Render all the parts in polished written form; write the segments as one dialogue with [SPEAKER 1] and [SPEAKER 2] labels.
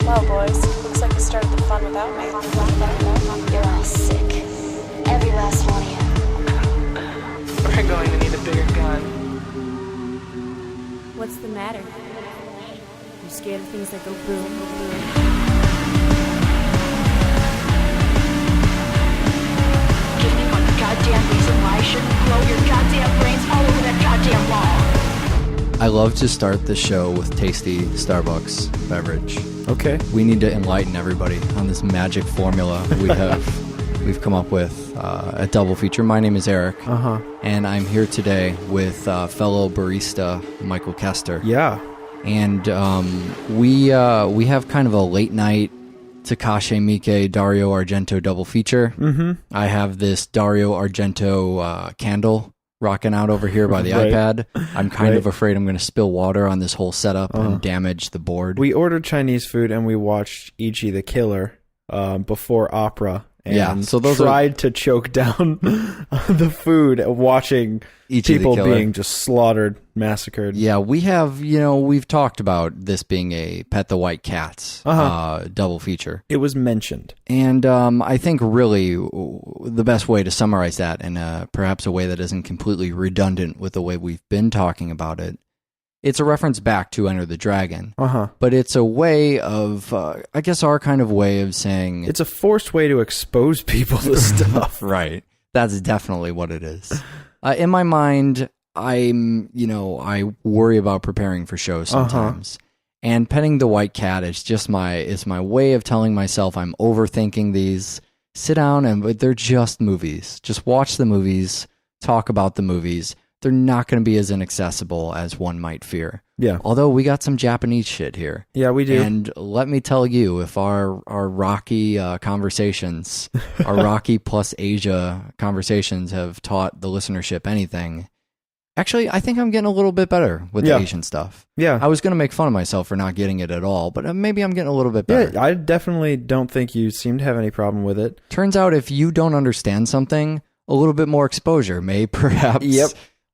[SPEAKER 1] Well, boys, looks like you started the fun without me.
[SPEAKER 2] You're all sick. Every last one of you.
[SPEAKER 3] We're going to need a bigger gun.
[SPEAKER 4] What's the matter? You scared of things that go boom, boom?
[SPEAKER 2] Give me one goddamn reason why I shouldn't blow your goddamn brains all over that goddamn wall.
[SPEAKER 5] I love to start the show with tasty Starbucks beverage.
[SPEAKER 6] Okay.
[SPEAKER 5] We need to enlighten everybody on this magic formula we've come up with at Double Feature. My name is Eric, and I'm here today with fellow barista Michael Kester.
[SPEAKER 6] Yeah.
[SPEAKER 5] And we have kind of a late night Takashi Miike Dario Argento double feature. Mm-hmm. I have this Dario Argento candle rocking out over here by the iPad. I'm kind of afraid I'm going to spill water on this whole setup and damage the board.
[SPEAKER 6] We ordered Chinese food and we watched Ichi the Killer before opera. And
[SPEAKER 5] so those
[SPEAKER 6] tried to choke down the food, watching
[SPEAKER 5] Ichi
[SPEAKER 6] people
[SPEAKER 5] the Killer
[SPEAKER 6] being just slaughtered, massacred.
[SPEAKER 5] Yeah, we have, we've talked about this being a Pet the White Cats double feature.
[SPEAKER 6] It was mentioned.
[SPEAKER 5] And I think really the best way to summarize that, and perhaps a way that isn't completely redundant with the way we've been talking about it, it's a reference back to Enter the Dragon. But it's a way of, I guess our kind of way of saying...
[SPEAKER 6] It's a forced way to expose people to stuff.
[SPEAKER 5] Right. That's definitely what it is. In my mind, I worry about preparing for shows sometimes. And petting the white cat is just my way of telling myself I'm overthinking these. Sit down and they're just movies. Just watch the movies, talk about the movies. They're not going to be as inaccessible as one might fear.
[SPEAKER 6] Yeah.
[SPEAKER 5] Although we got some Japanese shit here.
[SPEAKER 6] Yeah, we do.
[SPEAKER 5] And let me tell you, if our Rocky conversations, our Rocky plus Asia conversations have taught the listenership anything, actually, I think I'm getting a little bit better with the Asian stuff.
[SPEAKER 6] Yeah.
[SPEAKER 5] I was going to make fun of myself for not getting it at all, but maybe I'm getting a little bit better.
[SPEAKER 6] Yeah, I definitely don't think you seem to have any problem with it.
[SPEAKER 5] Turns out if you don't understand something, a little bit more exposure may perhaps...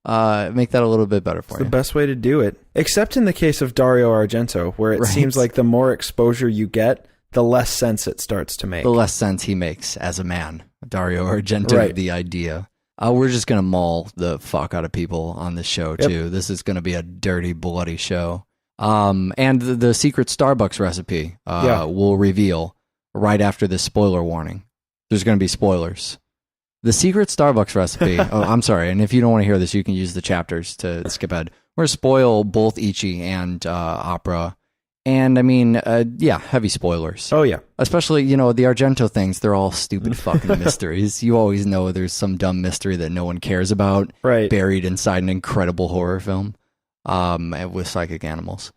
[SPEAKER 5] make that a little bit better for you.
[SPEAKER 6] The best way to do it. Except in the case of Dario Argento, where it seems like the more exposure you get, the less sense it starts to make.
[SPEAKER 5] The less sense he makes as a man. Dario Argento, the idea. We're just going to maul the fuck out of people on this show, too. This is going to be a dirty, bloody show. And the secret Starbucks recipe will reveal right after this spoiler warning. There's going to be spoilers. The secret Starbucks recipe. I'm sorry. And if you don't want to hear this, you can use the chapters to skip ahead. We're going to spoil both Ichi and opera. And I mean, heavy spoilers.
[SPEAKER 6] Oh, yeah.
[SPEAKER 5] Especially, the Argento things, they're all stupid fucking mysteries. You always know there's some dumb mystery that no one cares about.
[SPEAKER 6] Right.
[SPEAKER 5] Buried inside an incredible horror film with psychic animals.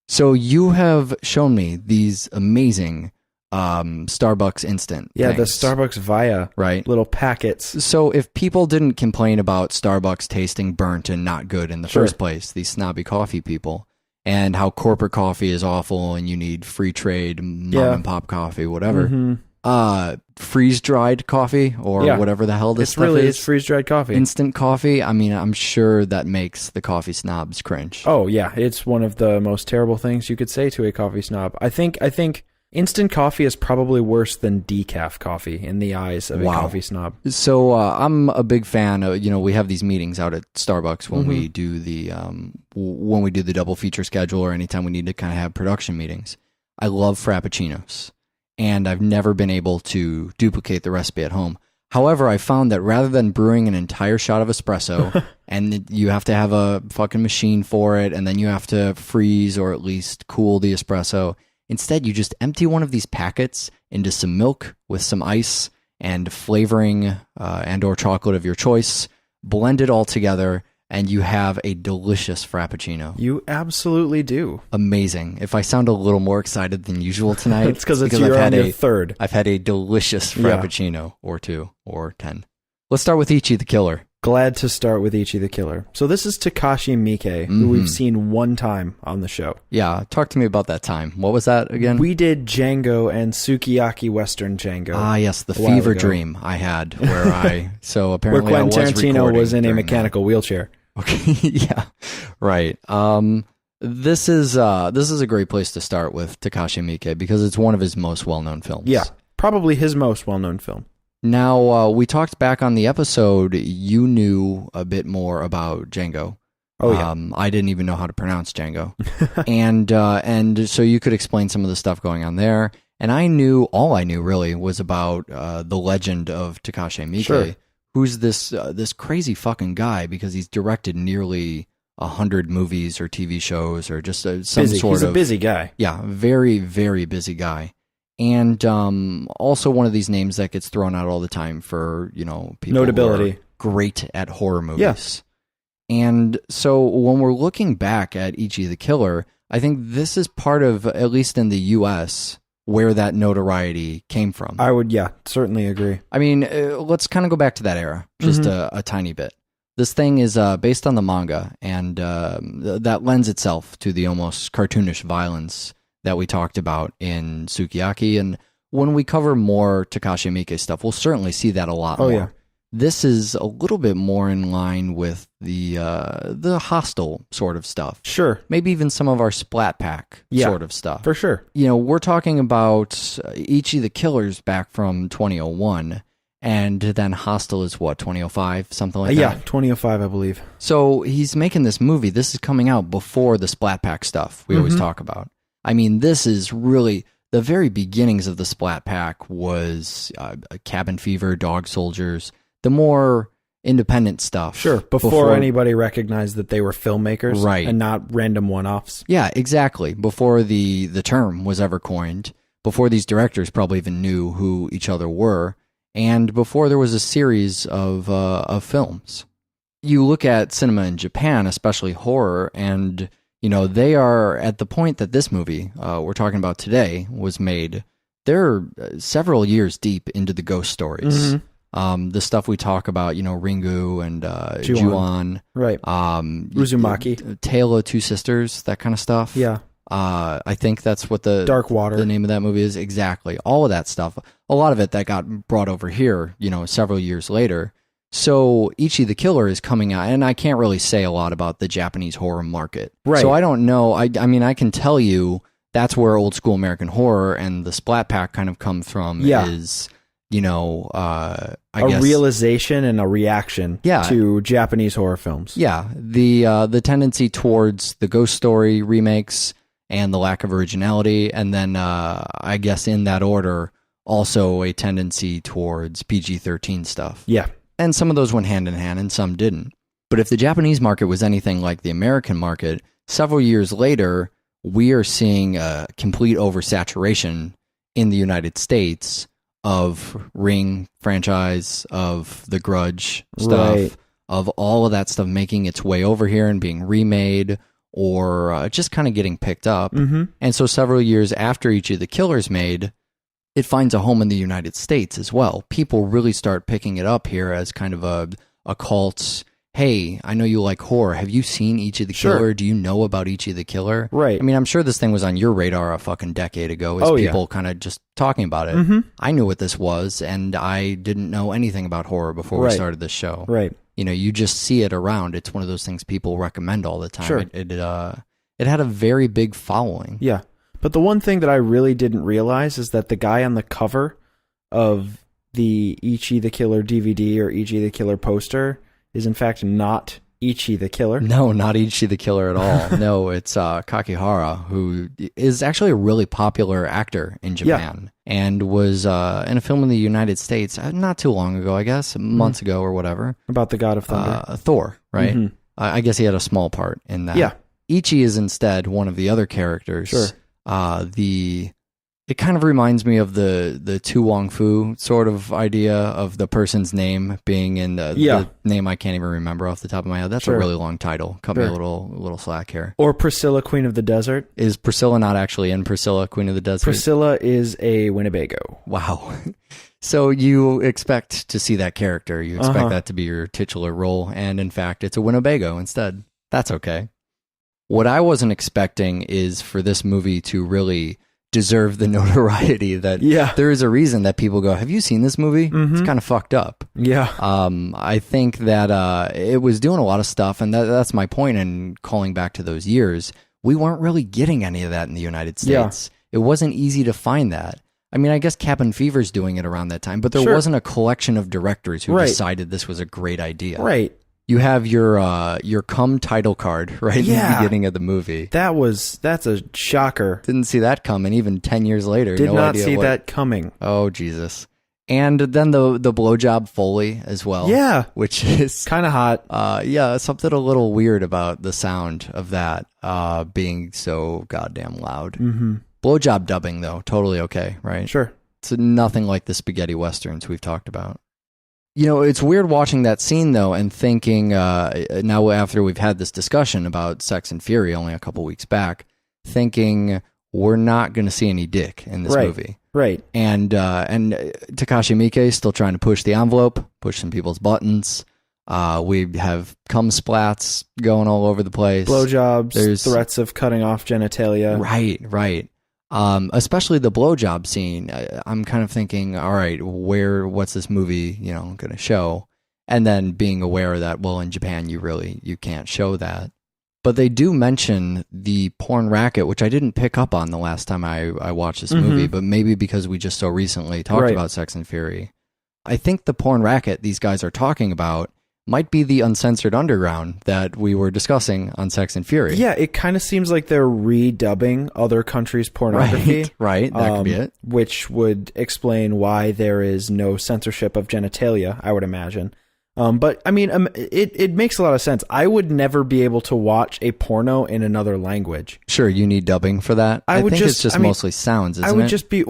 [SPEAKER 5] So you have shown me these amazing... Starbucks instant things.
[SPEAKER 6] The Starbucks Via little packets.
[SPEAKER 5] So if people didn't complain about Starbucks tasting burnt and not good in the first place, these snobby coffee people, and how corporate coffee is awful and you need free trade mom and pop coffee, whatever, freeze-dried coffee or whatever the hell this stuff is.
[SPEAKER 6] It's freeze-dried coffee.
[SPEAKER 5] Instant coffee, I mean, I'm sure that makes the coffee snobs cringe.
[SPEAKER 6] Oh yeah, it's one of the most terrible things you could say to a coffee snob. I think instant coffee is probably worse than decaf coffee in the eyes of a coffee snob.
[SPEAKER 5] So I'm a big fan of, we have these meetings out at Starbucks when we do the double feature schedule or anytime we need to kind of have production meetings. I love Frappuccinos, and I've never been able to duplicate the recipe at home. However, I found that rather than brewing an entire shot of espresso, and you have to have a fucking machine for it, and then you have to freeze or at least cool the espresso, instead, you just empty one of these packets into some milk with some ice and flavoring and or chocolate of your choice, blend it all together, and you have a delicious Frappuccino.
[SPEAKER 6] You absolutely do.
[SPEAKER 5] Amazing. If I sound a little more excited than usual tonight,
[SPEAKER 6] it's because you're on your third.
[SPEAKER 5] I've had a delicious Frappuccino or 2 or 10. Let's start with Ichi the Killer.
[SPEAKER 6] Glad to start with Ichi the Killer. So this is Takashi Miike, who we've seen one time on the show.
[SPEAKER 5] Yeah, talk to me about that time. What was that again?
[SPEAKER 6] We did Django and Sukiyaki Western Django.
[SPEAKER 5] Ah, yes, the fever dream I had where so apparently
[SPEAKER 6] where Quentin Tarantino was in a mechanical wheelchair.
[SPEAKER 5] Okay, yeah, right. This is a great place to start with Takashi Miike because it's one of his most well-known films.
[SPEAKER 6] Yeah, probably his most well-known film.
[SPEAKER 5] Now, we talked back on the episode, you knew a bit more about Django.
[SPEAKER 6] Oh, yeah.
[SPEAKER 5] I didn't even know how to pronounce Django. and so you could explain some of the stuff going on there. And all I knew really was about the legend of Takashi Miike,
[SPEAKER 6] Sure.
[SPEAKER 5] who's this crazy fucking guy because he's directed nearly 100 movies or TV shows or just some
[SPEAKER 6] Busy.
[SPEAKER 5] sort
[SPEAKER 6] He's
[SPEAKER 5] of...
[SPEAKER 6] a busy guy.
[SPEAKER 5] Yeah, very, very busy guy. And also one of these names that gets thrown out all the time for, people
[SPEAKER 6] Notability.
[SPEAKER 5] who are great at horror movies. Yeah. And so when we're looking back at Ichi the Killer, I think this is part of, at least in the US, where that notoriety came from.
[SPEAKER 6] I would, certainly agree.
[SPEAKER 5] I mean, let's kind of go back to that era, just a tiny bit. This thing is based on the manga, and that lends itself to the almost cartoonish violence that we talked about in Sukiyaki, and when we cover more Takashi Miike stuff, we'll certainly see that a lot more.
[SPEAKER 6] Yeah.
[SPEAKER 5] This is a little bit more in line with the Hostel sort of stuff.
[SPEAKER 6] Sure.
[SPEAKER 5] Maybe even some of our Splat Pack sort of stuff.
[SPEAKER 6] For sure.
[SPEAKER 5] We're talking about Ichi the Killers back from 2001, and then Hostel is what, 2005, something like that?
[SPEAKER 6] Yeah, 2005, I believe.
[SPEAKER 5] So he's making this movie. This is coming out before the Splat Pack stuff we always talk about. I mean, this is really the very beginnings of the Splat Pack was Cabin Fever, Dog Soldiers, the more independent stuff.
[SPEAKER 6] Sure, before anybody recognized that they were filmmakers,
[SPEAKER 5] right,
[SPEAKER 6] and not random one-offs.
[SPEAKER 5] Yeah, exactly. Before the term was ever coined, before these directors probably even knew who each other were, and before there was a series of films. You look at cinema in Japan, especially horror, and they are at the point that this movie we're talking about today was made. They're several years deep into the ghost stories. The stuff we talk about, Ringu and Ju-on,
[SPEAKER 6] right? Uzumaki,
[SPEAKER 5] Tale of Two Sisters, that kind of stuff.
[SPEAKER 6] Yeah.
[SPEAKER 5] I think that's what the
[SPEAKER 6] Dark Water,
[SPEAKER 5] the name of that movie is. Exactly. All of that stuff. A lot of it that got brought over here, several years later. So Ichi the Killer is coming out, and I can't really say a lot about the Japanese horror market. Right. So I don't know. I mean, I can tell you that's where old school American horror and the Splat Pack kind of come from.
[SPEAKER 6] Yeah.
[SPEAKER 5] Is, I guess,
[SPEAKER 6] a realization and a reaction to Japanese horror films.
[SPEAKER 5] Yeah. The tendency towards the ghost story remakes and the lack of originality, and then I guess in that order, also a tendency towards PG-13 stuff.
[SPEAKER 6] Yeah.
[SPEAKER 5] And some of those went hand in hand and some didn't. But if the Japanese market was anything like the American market, several years later, we are seeing a complete oversaturation in the United States of Ring franchise, of the Grudge stuff, of all of that stuff making its way over here and being remade or just kind of getting picked up. And so several years after Ichi the Killer's made, it finds a home in the United States as well. People really start picking it up here as kind of a cult. Hey, I know you like horror. Have you seen Ichi the Killer? Do you know about Ichi the Killer?
[SPEAKER 6] Right.
[SPEAKER 5] I mean, I'm sure this thing was on your radar a fucking decade ago as people kind of just talking about it. I knew what this was, and I didn't know anything about horror before we started this show.
[SPEAKER 6] Right.
[SPEAKER 5] You just see it around. It's one of those things people recommend all the time.
[SPEAKER 6] Sure.
[SPEAKER 5] It had a very big following.
[SPEAKER 6] Yeah. But the one thing that I really didn't realize is that the guy on the cover of the Ichi the Killer DVD or Ichi the Killer poster is in fact not Ichi the Killer.
[SPEAKER 5] No, not Ichi the Killer at all. No, it's Kakihara, who is actually a really popular actor in Japan and was in a film in the United States not too long ago, I guess, months ago or whatever.
[SPEAKER 6] About the God of Thunder.
[SPEAKER 5] Thor, right? I guess he had a small part in that.
[SPEAKER 6] Yeah.
[SPEAKER 5] Ichi is instead one of the other characters.
[SPEAKER 6] Sure.
[SPEAKER 5] It kind of reminds me of the Tu Wong Fu sort of idea of the person's name being in the name I can't even remember off the top of my head. That's a really long title. Cut me a little slack here.
[SPEAKER 6] Or Priscilla, Queen of the Desert.
[SPEAKER 5] Is Priscilla not actually in Priscilla, Queen of the Desert?
[SPEAKER 6] Priscilla is a Winnebago.
[SPEAKER 5] Wow. So you expect to see that character. You expect that to be your titular role. And in fact, it's a Winnebago instead. That's okay. What I wasn't expecting is for this movie to really deserve the notoriety that there is a reason that people go, have you seen this movie? It's kind of fucked up.
[SPEAKER 6] Yeah.
[SPEAKER 5] I think that it was doing a lot of stuff, and that's my point in calling back to those years. we weren't really getting any of that in the United States. It wasn't easy to find that. I mean, I guess Cabin Fever's doing it around that time, but there wasn't a collection of directors who decided this was a great idea.
[SPEAKER 6] Right.
[SPEAKER 5] You have your come title card right in the beginning of the movie.
[SPEAKER 6] That's a shocker.
[SPEAKER 5] Didn't see that coming. Even 10 years later,
[SPEAKER 6] Did not see that coming.
[SPEAKER 5] Oh Jesus! And then the blowjob Foley as well.
[SPEAKER 6] Yeah,
[SPEAKER 5] which is
[SPEAKER 6] kind of hot.
[SPEAKER 5] Something a little weird about the sound of that being so goddamn loud.
[SPEAKER 6] Mm-hmm.
[SPEAKER 5] Blowjob dubbing though, totally okay, right?
[SPEAKER 6] Sure.
[SPEAKER 5] It's nothing like the spaghetti westerns we've talked about. You know, it's weird watching that scene, though, and thinking, now after we've had this discussion about Sex and Fury only a couple weeks back, thinking we're not going to see any dick in this movie.
[SPEAKER 6] Right.
[SPEAKER 5] And Takashi Miike is still trying to push the envelope, push some people's buttons. We have cum splats going all over the place.
[SPEAKER 6] Blowjobs, there's threats of cutting off genitalia.
[SPEAKER 5] Right. Especially the blowjob scene. I'm kind of thinking, all right, what's this movie, going to show? And then being aware that, well, in Japan, you can't show that. But they do mention the porn racket, which I didn't pick up on the last time I watched this movie, but maybe because we just so recently talked about Sex and Fury. I think the porn racket these guys are talking about might be the uncensored underground that we were discussing on Sex and Fury.
[SPEAKER 6] Yeah, it kind of seems like they're redubbing other countries' pornography.
[SPEAKER 5] Right, that could be it.
[SPEAKER 6] Which would explain why there is no censorship of genitalia, I would imagine. But, I mean, it makes a lot of sense. I would never be able to watch a porno in another language.
[SPEAKER 5] Sure, you need dubbing for that. I think it's just mostly sounds, isn't it?
[SPEAKER 6] I would just be,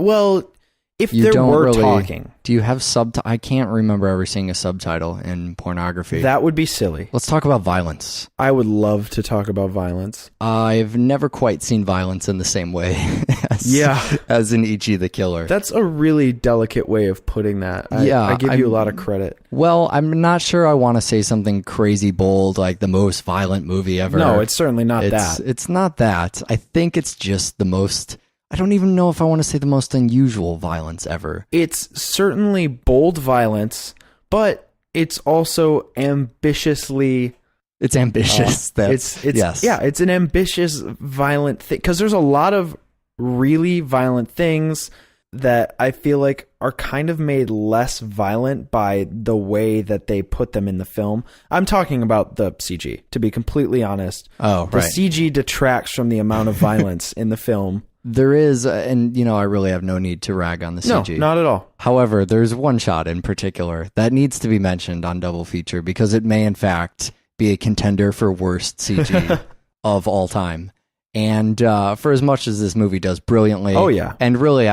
[SPEAKER 6] if
[SPEAKER 5] you
[SPEAKER 6] there
[SPEAKER 5] don't
[SPEAKER 6] were
[SPEAKER 5] really,
[SPEAKER 6] talking.
[SPEAKER 5] Do you have I can't remember ever seeing a subtitle in pornography.
[SPEAKER 6] That would be silly.
[SPEAKER 5] Let's talk about violence.
[SPEAKER 6] I would love to talk about violence.
[SPEAKER 5] I've never quite seen violence in the same way as in Ichi the Killer.
[SPEAKER 6] That's a really delicate way of putting that. I give you a lot of credit.
[SPEAKER 5] Well, I'm not sure I want to say something crazy bold like the most violent movie ever.
[SPEAKER 6] No, it's certainly not that.
[SPEAKER 5] It's not that. I think it's just the most... I don't even know if I want to say the most unusual violence ever.
[SPEAKER 6] It's certainly bold violence, but it's also ambitiously...
[SPEAKER 5] It's ambitious.
[SPEAKER 6] It's an ambitious, violent thing. Because there's a lot of really violent things that I feel like are kind of made less violent by the way that they put them in the film. I'm talking about the CG, to be completely honest.
[SPEAKER 5] Oh, right.
[SPEAKER 6] The CG detracts from the amount of violence in the film.
[SPEAKER 5] There is, and I really have no need to rag on the CG.
[SPEAKER 6] No, not at all.
[SPEAKER 5] However, there's one shot in particular that needs to be mentioned on Double Feature because it may in fact be a contender for worst CG of all time. And for as much as this movie does brilliantly, and really,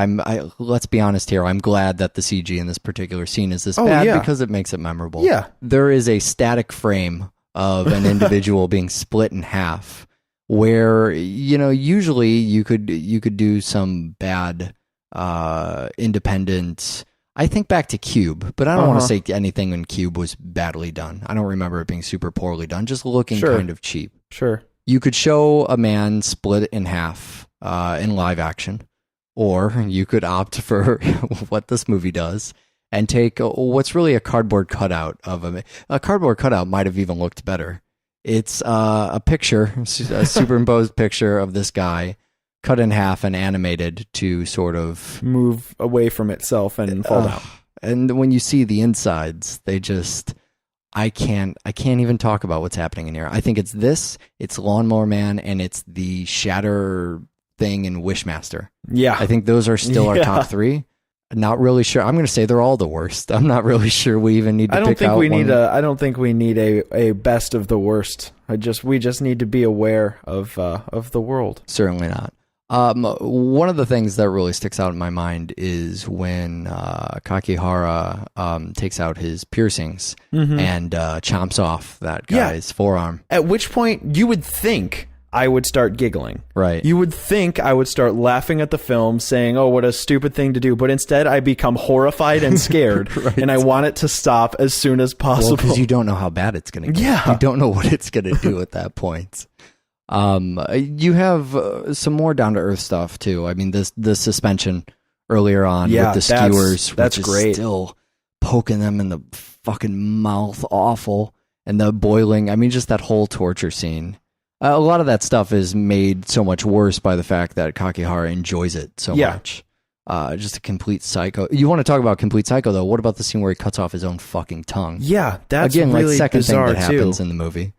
[SPEAKER 5] let's be honest here, I'm glad that the CG in this particular scene is this bad because it makes it memorable.
[SPEAKER 6] Yeah,
[SPEAKER 5] there is a static frame of an individual being split in half. Where usually you could do some bad independent. I think back to Cube, but I don't want to say anything in Cube was badly done. I don't remember it being super poorly done, just looking kind of cheap.
[SPEAKER 6] Sure,
[SPEAKER 5] you could show a man split in half in live action, or you could opt for what this movie does and take what's really a cardboard cutout of him. A cardboard cutout might have even looked better. It's a picture, a superimposed picture of this guy cut in half and animated to sort of
[SPEAKER 6] move away from itself and fall down.
[SPEAKER 5] And when you see the insides, they just, I can't even talk about what's happening in here. I think it's Lawnmower Man, and it's the Shatter thing in Wishmaster.
[SPEAKER 6] Yeah.
[SPEAKER 5] I think those are still our top three. Not really sure. I'm going to say they're all the worst. I'm not really sure we even need to pick out one.
[SPEAKER 6] I don't think we need a best of the worst. We just need to be aware of the world.
[SPEAKER 5] Certainly not. One of the things that really sticks out in my mind is when Kakihara takes out his piercings and chomps off that guy's forearm.
[SPEAKER 6] At which point you would think I would start giggling.
[SPEAKER 5] Right.
[SPEAKER 6] You would think I would start laughing at the film, saying, oh, what a stupid thing to do. But instead, I become horrified and scared, and I want it to stop as soon as possible.
[SPEAKER 5] Well, because you don't know how bad it's going to get.
[SPEAKER 6] Yeah.
[SPEAKER 5] You don't know what it's going to do at that point. You have some more down-to-earth stuff, too. I mean, the suspension earlier on with the skewers,
[SPEAKER 6] that's
[SPEAKER 5] which
[SPEAKER 6] great.
[SPEAKER 5] Is still poking them in the fucking mouth, awful. And the boiling, I mean, just that whole torture scene. A lot of that stuff is made so much worse by the fact that Kakihara enjoys it so
[SPEAKER 6] Yeah.
[SPEAKER 5] much. Just a complete psycho. You want to talk about complete psycho, though? What about the scene where he cuts off his own fucking tongue?
[SPEAKER 6] Yeah, that's
[SPEAKER 5] Again,
[SPEAKER 6] really
[SPEAKER 5] like second thing
[SPEAKER 6] bizarre
[SPEAKER 5] that happens
[SPEAKER 6] too.
[SPEAKER 5] in the movie.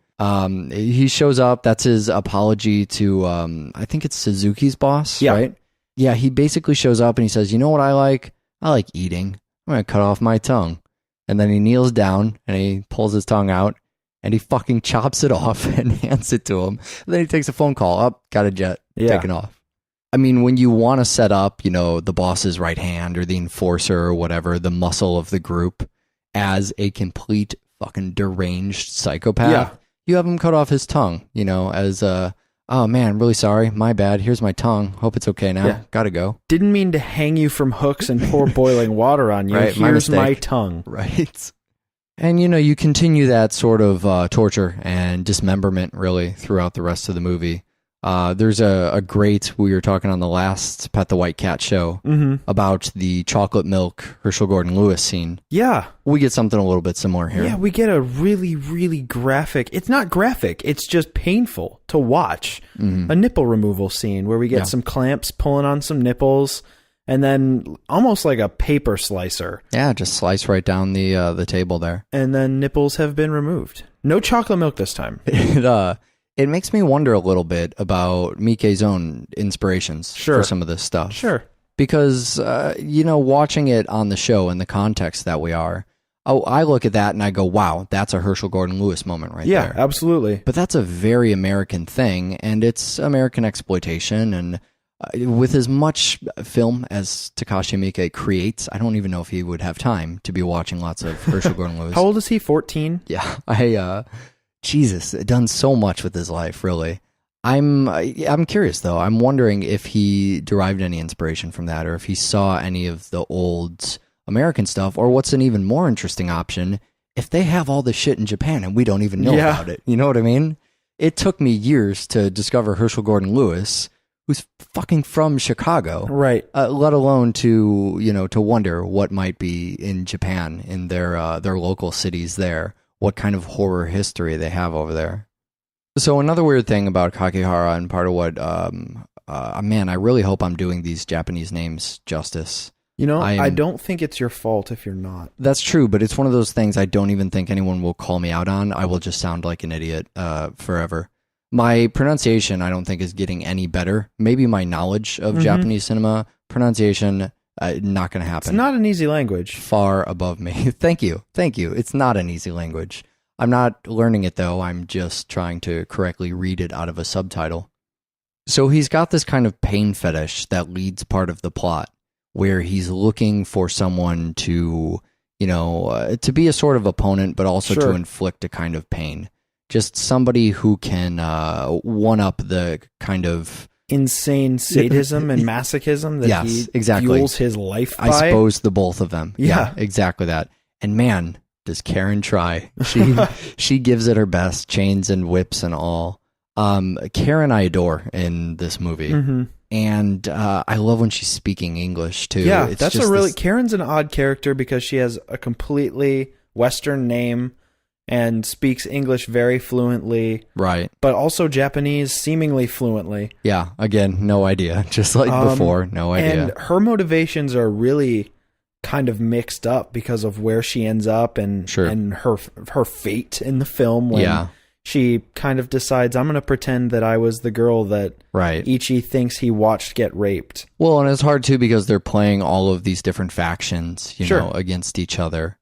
[SPEAKER 5] He shows up. That's his apology to, I think it's Suzuki's boss,
[SPEAKER 6] Yeah.
[SPEAKER 5] right? Yeah, he basically shows up and he says, you know what I like? I like eating. I'm going to cut off my tongue. And then he kneels down and he pulls his tongue out and he fucking chops it off and hands it to him. And then he takes a phone call. Up, got a jet, taken off. I mean, when you want to set up, the boss's right hand or the enforcer or whatever, the muscle of the group as a complete fucking deranged psychopath, you have him cut off his tongue, as oh man, really sorry, my bad, here's my tongue, hope it's okay now, gotta go.
[SPEAKER 6] Didn't mean to hang you from hooks and pour boiling water on you.
[SPEAKER 5] Right,
[SPEAKER 6] Here's
[SPEAKER 5] my
[SPEAKER 6] my
[SPEAKER 5] mistake.
[SPEAKER 6] tongue.
[SPEAKER 5] Right. And, you continue that sort of torture and dismemberment, really, throughout the rest of the movie. There's a great, we were talking on the last Pet the White Cat show about the chocolate milk Herschel Gordon Lewis scene.
[SPEAKER 6] Yeah.
[SPEAKER 5] We get something a little bit similar here.
[SPEAKER 6] Yeah, we get a really, really graphic. It's not graphic. It's just painful to watch. A nipple removal scene where we get some clamps pulling on some nipples and then almost like a paper slicer.
[SPEAKER 5] Yeah, just slice right down the table there.
[SPEAKER 6] And then nipples have been removed. No chocolate milk this time.
[SPEAKER 5] It makes me wonder a little bit about Miike's own inspirations for some of this stuff.
[SPEAKER 6] Sure.
[SPEAKER 5] Because, watching it on the show in the context that we are, I look at that and I go, wow, that's a Herschel Gordon Lewis moment right there.
[SPEAKER 6] Yeah, absolutely.
[SPEAKER 5] But that's a very American thing, and it's American exploitation. And with as much film as Takashi Miike creates, I don't even know if he would have time to be watching lots of Herschel Gordon Lewis.
[SPEAKER 6] How old is he? 14?
[SPEAKER 5] Yeah, Jesus, done so much with his life, really. I'm curious, though. I'm wondering if he derived any inspiration from that, or if he saw any of the old American stuff, or what's an even more interesting option, if they have all this shit in Japan and we don't even know about it. You know what I mean? It took me years to discover Herschel Gordon Lewis, who's fucking from Chicago.
[SPEAKER 6] Right.
[SPEAKER 5] Let alone to wonder what might be in Japan, in their local cities there. What kind of horror history they have over there. So another weird thing about Kakihara, and part of what, man, I really hope I'm doing these Japanese names justice.
[SPEAKER 6] I don't think it's your fault if you're not.
[SPEAKER 5] That's true, but it's one of those things I don't even think anyone will call me out on. I will just sound like an idiot forever. My pronunciation, I don't think, is getting any better. Maybe my knowledge of Japanese cinema, pronunciation, not going to happen.
[SPEAKER 6] It's not an easy language.
[SPEAKER 5] Far above me. Thank you. It's not an easy language. I'm not learning it, though. I'm just trying to correctly read it out of a subtitle. So he's got this kind of pain fetish that leads part of the plot, where he's looking for someone to, to be a sort of opponent, but also to inflict a kind of pain. Just somebody who can one-up the kind of
[SPEAKER 6] insane sadism and masochism that he fuels his life by.
[SPEAKER 5] I suppose the both of them.
[SPEAKER 6] Yeah,
[SPEAKER 5] exactly that. And man, does Karen try. She gives it her best, chains and whips and all. Karen I adore in this movie. And I love when she's speaking English too.
[SPEAKER 6] Yeah, that's a really... Karen's an odd character because she has a completely Western name and speaks English very fluently.
[SPEAKER 5] Right.
[SPEAKER 6] But also Japanese seemingly fluently.
[SPEAKER 5] Yeah, again, no idea. Just like before, no idea.
[SPEAKER 6] And her motivations are really kind of mixed up because of where she ends up and her fate in the film when she kind of decides, I'm going to pretend that I was the girl that Ichi thinks he watched get raped.
[SPEAKER 5] Well, and it's hard too because they're playing all of these different factions, you know, against each other.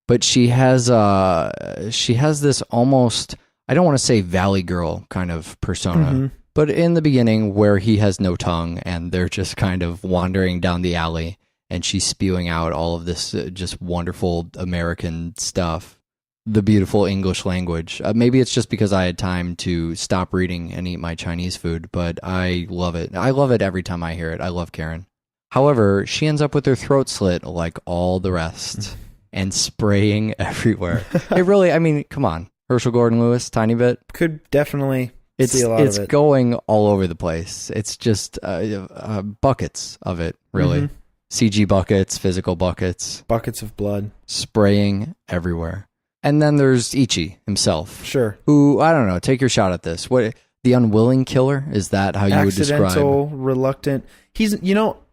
[SPEAKER 5] But she has this almost, I don't want to say Valley Girl kind of persona, but in the beginning where he has no tongue and they're just kind of wandering down the alley and she's spewing out all of this just wonderful American stuff, the beautiful English language. Maybe it's just because I had time to stop reading and eat my Chinese food, but I love it. I love it every time I hear it. I love Karen. However, she ends up with her throat slit like all the rest. And spraying everywhere. It really, I mean, come on. Herschel Gordon Lewis, tiny bit.
[SPEAKER 6] Could definitely see a lot of it.
[SPEAKER 5] It's going all over the place. It's just buckets of it, really. CG buckets, physical buckets.
[SPEAKER 6] Buckets of blood.
[SPEAKER 5] Spraying everywhere. And then there's Ichi himself.
[SPEAKER 6] Sure.
[SPEAKER 5] Who, I don't know, take your shot at this. What The unwilling killer, is that how you would describe?
[SPEAKER 6] Accidental, reluctant. He's,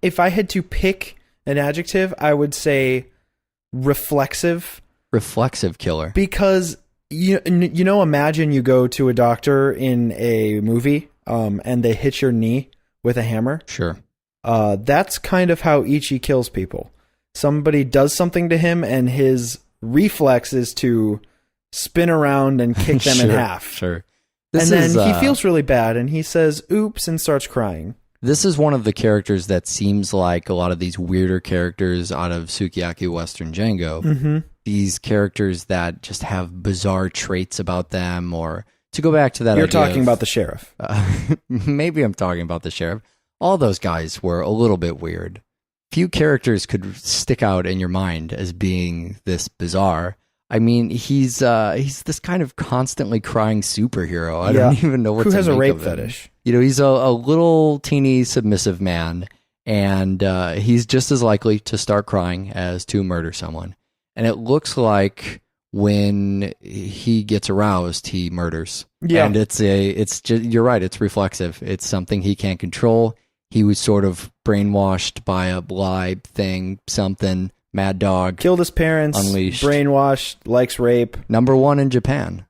[SPEAKER 6] if I had to pick an adjective, I would say reflexive.
[SPEAKER 5] Reflexive killer.
[SPEAKER 6] Because imagine you go to a doctor in a movie, and they hit your knee with a hammer.
[SPEAKER 5] Sure.
[SPEAKER 6] That's kind of how Ichi kills people. Somebody does something to him, and his reflex is to spin around and kick them in half.
[SPEAKER 5] Sure.
[SPEAKER 6] And then he feels really bad, and he says, oops, and starts crying.
[SPEAKER 5] This is one of the characters that seems like a lot of these weirder characters out of Sukiyaki Western Django.
[SPEAKER 6] Mm-hmm.
[SPEAKER 5] These characters that just have bizarre traits about them, or to go back to that
[SPEAKER 6] You're
[SPEAKER 5] idea
[SPEAKER 6] talking about the sheriff.
[SPEAKER 5] Maybe I'm talking about the sheriff. All those guys were a little bit weird. Few characters could stick out in your mind as being this bizarre. I mean, he's this kind of constantly crying superhero. I don't even know what to make of him.
[SPEAKER 6] Who has a rape fetish.
[SPEAKER 5] He's a little teeny submissive man, and he's just as likely to start crying as to murder someone. And it looks like when he gets aroused, he murders.
[SPEAKER 6] Yeah.
[SPEAKER 5] And it's just, you're right, it's reflexive. It's something he can't control. He was sort of brainwashed by a lie thing, something. Mad dog.
[SPEAKER 6] Killed his parents.
[SPEAKER 5] Unleashed.
[SPEAKER 6] Brainwashed. Likes rape.
[SPEAKER 5] Number 1 in Japan.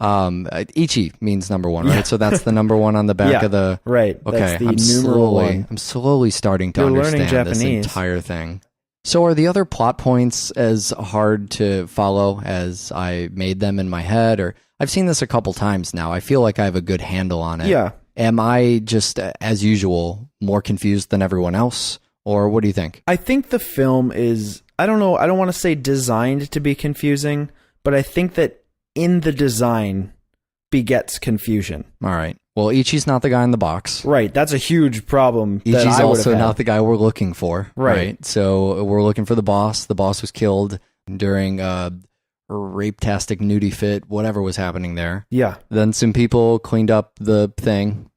[SPEAKER 5] Ichi means number 1, right?
[SPEAKER 6] Yeah.
[SPEAKER 5] So that's the number 1 on the back of the...
[SPEAKER 6] Right.
[SPEAKER 5] Okay,
[SPEAKER 6] That's the numeral 1.
[SPEAKER 5] I'm slowly starting to
[SPEAKER 6] You're learning
[SPEAKER 5] understand this
[SPEAKER 6] Japanese.
[SPEAKER 5] entire thing. So are the other plot points as hard to follow as I made them in my head? Or I've seen this a couple times now. I feel like I have a good handle on it.
[SPEAKER 6] Yeah.
[SPEAKER 5] Am I just, as usual, more confused than everyone else? Or what do you think?
[SPEAKER 6] I think the film is, I don't know, I don't want to say designed to be confusing, but I think that in the design begets confusion.
[SPEAKER 5] All right. Well, Ichi's not the guy in the box.
[SPEAKER 6] Right. That's a huge problem.
[SPEAKER 5] Ichi's
[SPEAKER 6] that I
[SPEAKER 5] also
[SPEAKER 6] would have
[SPEAKER 5] not the guy we're looking for.
[SPEAKER 6] Right.
[SPEAKER 5] So we're looking for the boss. The boss was killed during a rape-tastic nudie fit, whatever was happening there.
[SPEAKER 6] Yeah.
[SPEAKER 5] Then some people cleaned up the thing.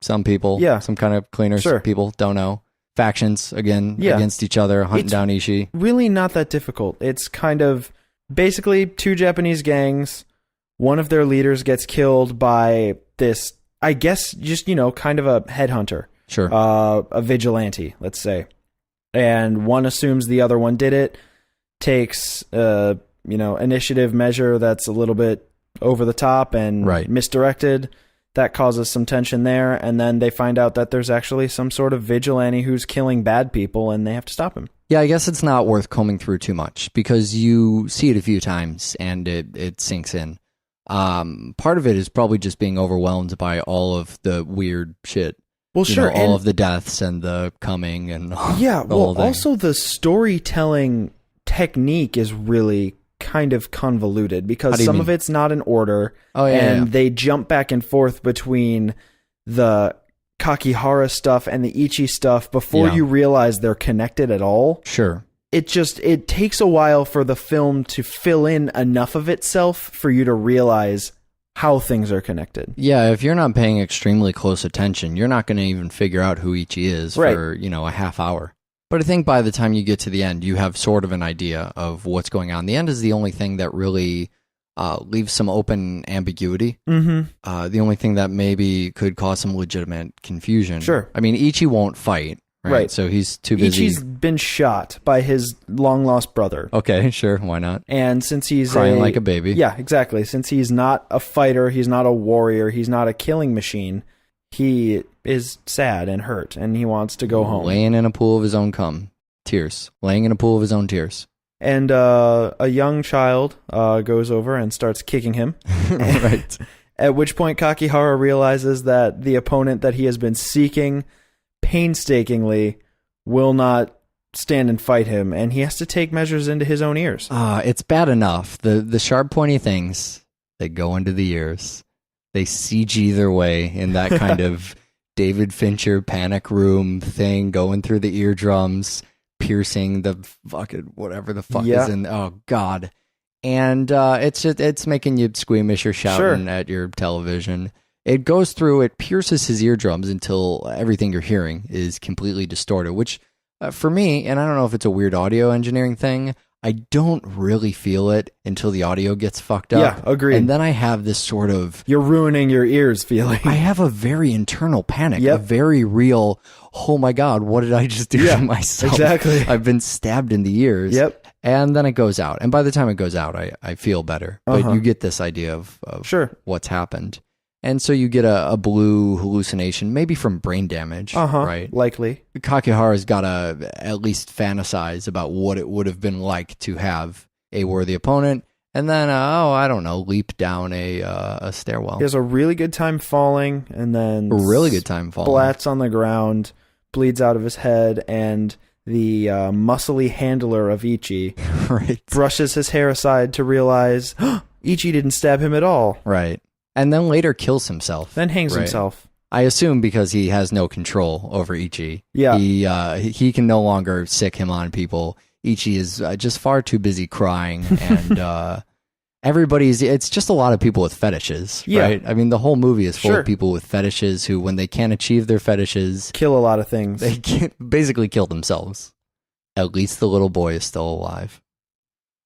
[SPEAKER 5] Some people.
[SPEAKER 6] Yeah.
[SPEAKER 5] Some kind of cleaners.
[SPEAKER 6] Sure.
[SPEAKER 5] People, don't know. Factions, again,
[SPEAKER 6] Yeah.
[SPEAKER 5] against each other, hunting
[SPEAKER 6] It's
[SPEAKER 5] down Ichi.
[SPEAKER 6] really not that difficult. It's kind of basically 2 Japanese gangs. One of their leaders gets killed by this, I guess, just, kind of a headhunter.
[SPEAKER 5] Sure.
[SPEAKER 6] A vigilante, let's say. And one assumes the other one did it, takes, initiative measure that's a little bit over the top and misdirected. That causes some tension there, and then they find out that there's actually some sort of vigilante who's killing bad people, and they have to stop him.
[SPEAKER 5] Yeah, I guess it's not worth combing through too much, because you see it a few times, and it sinks in. Part of it is probably just being overwhelmed by all of the weird shit.
[SPEAKER 6] Well, sure.
[SPEAKER 5] All of the deaths and the coming and the whole thing.
[SPEAKER 6] Also the storytelling technique is really kind of convoluted because some of it's not in order. They jump back and forth between the Kakihara stuff and the Ichi stuff before you realize they're connected at all.
[SPEAKER 5] Sure.
[SPEAKER 6] It takes a while for the film to fill in enough of itself for you to realize how things are connected.
[SPEAKER 5] Yeah, if you're not paying extremely close attention, you're not going to even figure out who Ichi is for, a half hour. But I think by the time you get to the end, you have sort of an idea of what's going on. The end is the only thing that really leaves some open ambiguity.
[SPEAKER 6] Mm-hmm.
[SPEAKER 5] The only thing that maybe could cause some legitimate confusion.
[SPEAKER 6] Sure.
[SPEAKER 5] I mean, Ichi won't fight, right? So he's too busy.
[SPEAKER 6] Ichi's been shot by his long-lost brother.
[SPEAKER 5] Okay, sure, why not?
[SPEAKER 6] And since he's
[SPEAKER 5] crying like a baby.
[SPEAKER 6] Yeah, exactly. Since he's not a fighter, he's not a warrior, he's not a killing machine, he is sad and hurt, and he wants to go home.
[SPEAKER 5] Laying in a pool of his own cum. Tears. Laying in a pool of his own tears.
[SPEAKER 6] And a young child goes over and starts kicking him.
[SPEAKER 5] Right.
[SPEAKER 6] At which point Kakihara realizes that the opponent that he has been seeking painstakingly will not stand and fight him, and he has to take measures into his own ears.
[SPEAKER 5] It's bad enough. The sharp, pointy things, they go into the ears. They CG their way in that kind of David Fincher panic room thing, going through the eardrums, piercing the fucking whatever the fuck is in. Oh God! And it's making you squeamish or shouting at your television. It goes through. It pierces his eardrums until everything you're hearing is completely distorted. Which, for me, and I don't know if it's a weird audio engineering thing, I don't really feel it until the audio gets fucked up.
[SPEAKER 6] Yeah, agreed.
[SPEAKER 5] And then I have this sort of,
[SPEAKER 6] You're ruining your ears feeling.
[SPEAKER 5] I have a very internal panic,
[SPEAKER 6] Yep.
[SPEAKER 5] a very real, oh my God, what did I just do to myself?
[SPEAKER 6] exactly.
[SPEAKER 5] I've been stabbed in the ears.
[SPEAKER 6] Yep.
[SPEAKER 5] And then it goes out. And by the time it goes out, I feel better. But you get this idea of
[SPEAKER 6] Sure.
[SPEAKER 5] what's happened. And so you get a blue hallucination, maybe from brain damage, right?
[SPEAKER 6] Likely.
[SPEAKER 5] Kakihara's got to at least fantasize about what it would have been like to have a worthy opponent. And then, I don't know, leap down a stairwell.
[SPEAKER 6] He has a really good time falling, and then
[SPEAKER 5] A really good time falling.
[SPEAKER 6] splats on the ground, bleeds out of his head, and the muscly handler of Ichi
[SPEAKER 5] Right.
[SPEAKER 6] brushes his hair aside to realize Ichi didn't stab him at all.
[SPEAKER 5] Right. And then later kills himself.
[SPEAKER 6] Then hangs
[SPEAKER 5] Right.
[SPEAKER 6] himself.
[SPEAKER 5] I assume because he has no control over Ichi.
[SPEAKER 6] Yeah.
[SPEAKER 5] He can no longer sick him on people. Ichi is just far too busy crying, and it's just a lot of people with fetishes,
[SPEAKER 6] Yeah.
[SPEAKER 5] right? I mean, the whole movie is full
[SPEAKER 6] Sure.
[SPEAKER 5] of people with fetishes who, when they can't achieve their fetishes,
[SPEAKER 6] Kill a lot of things.
[SPEAKER 5] they can't basically kill themselves. At least the little boy is still alive.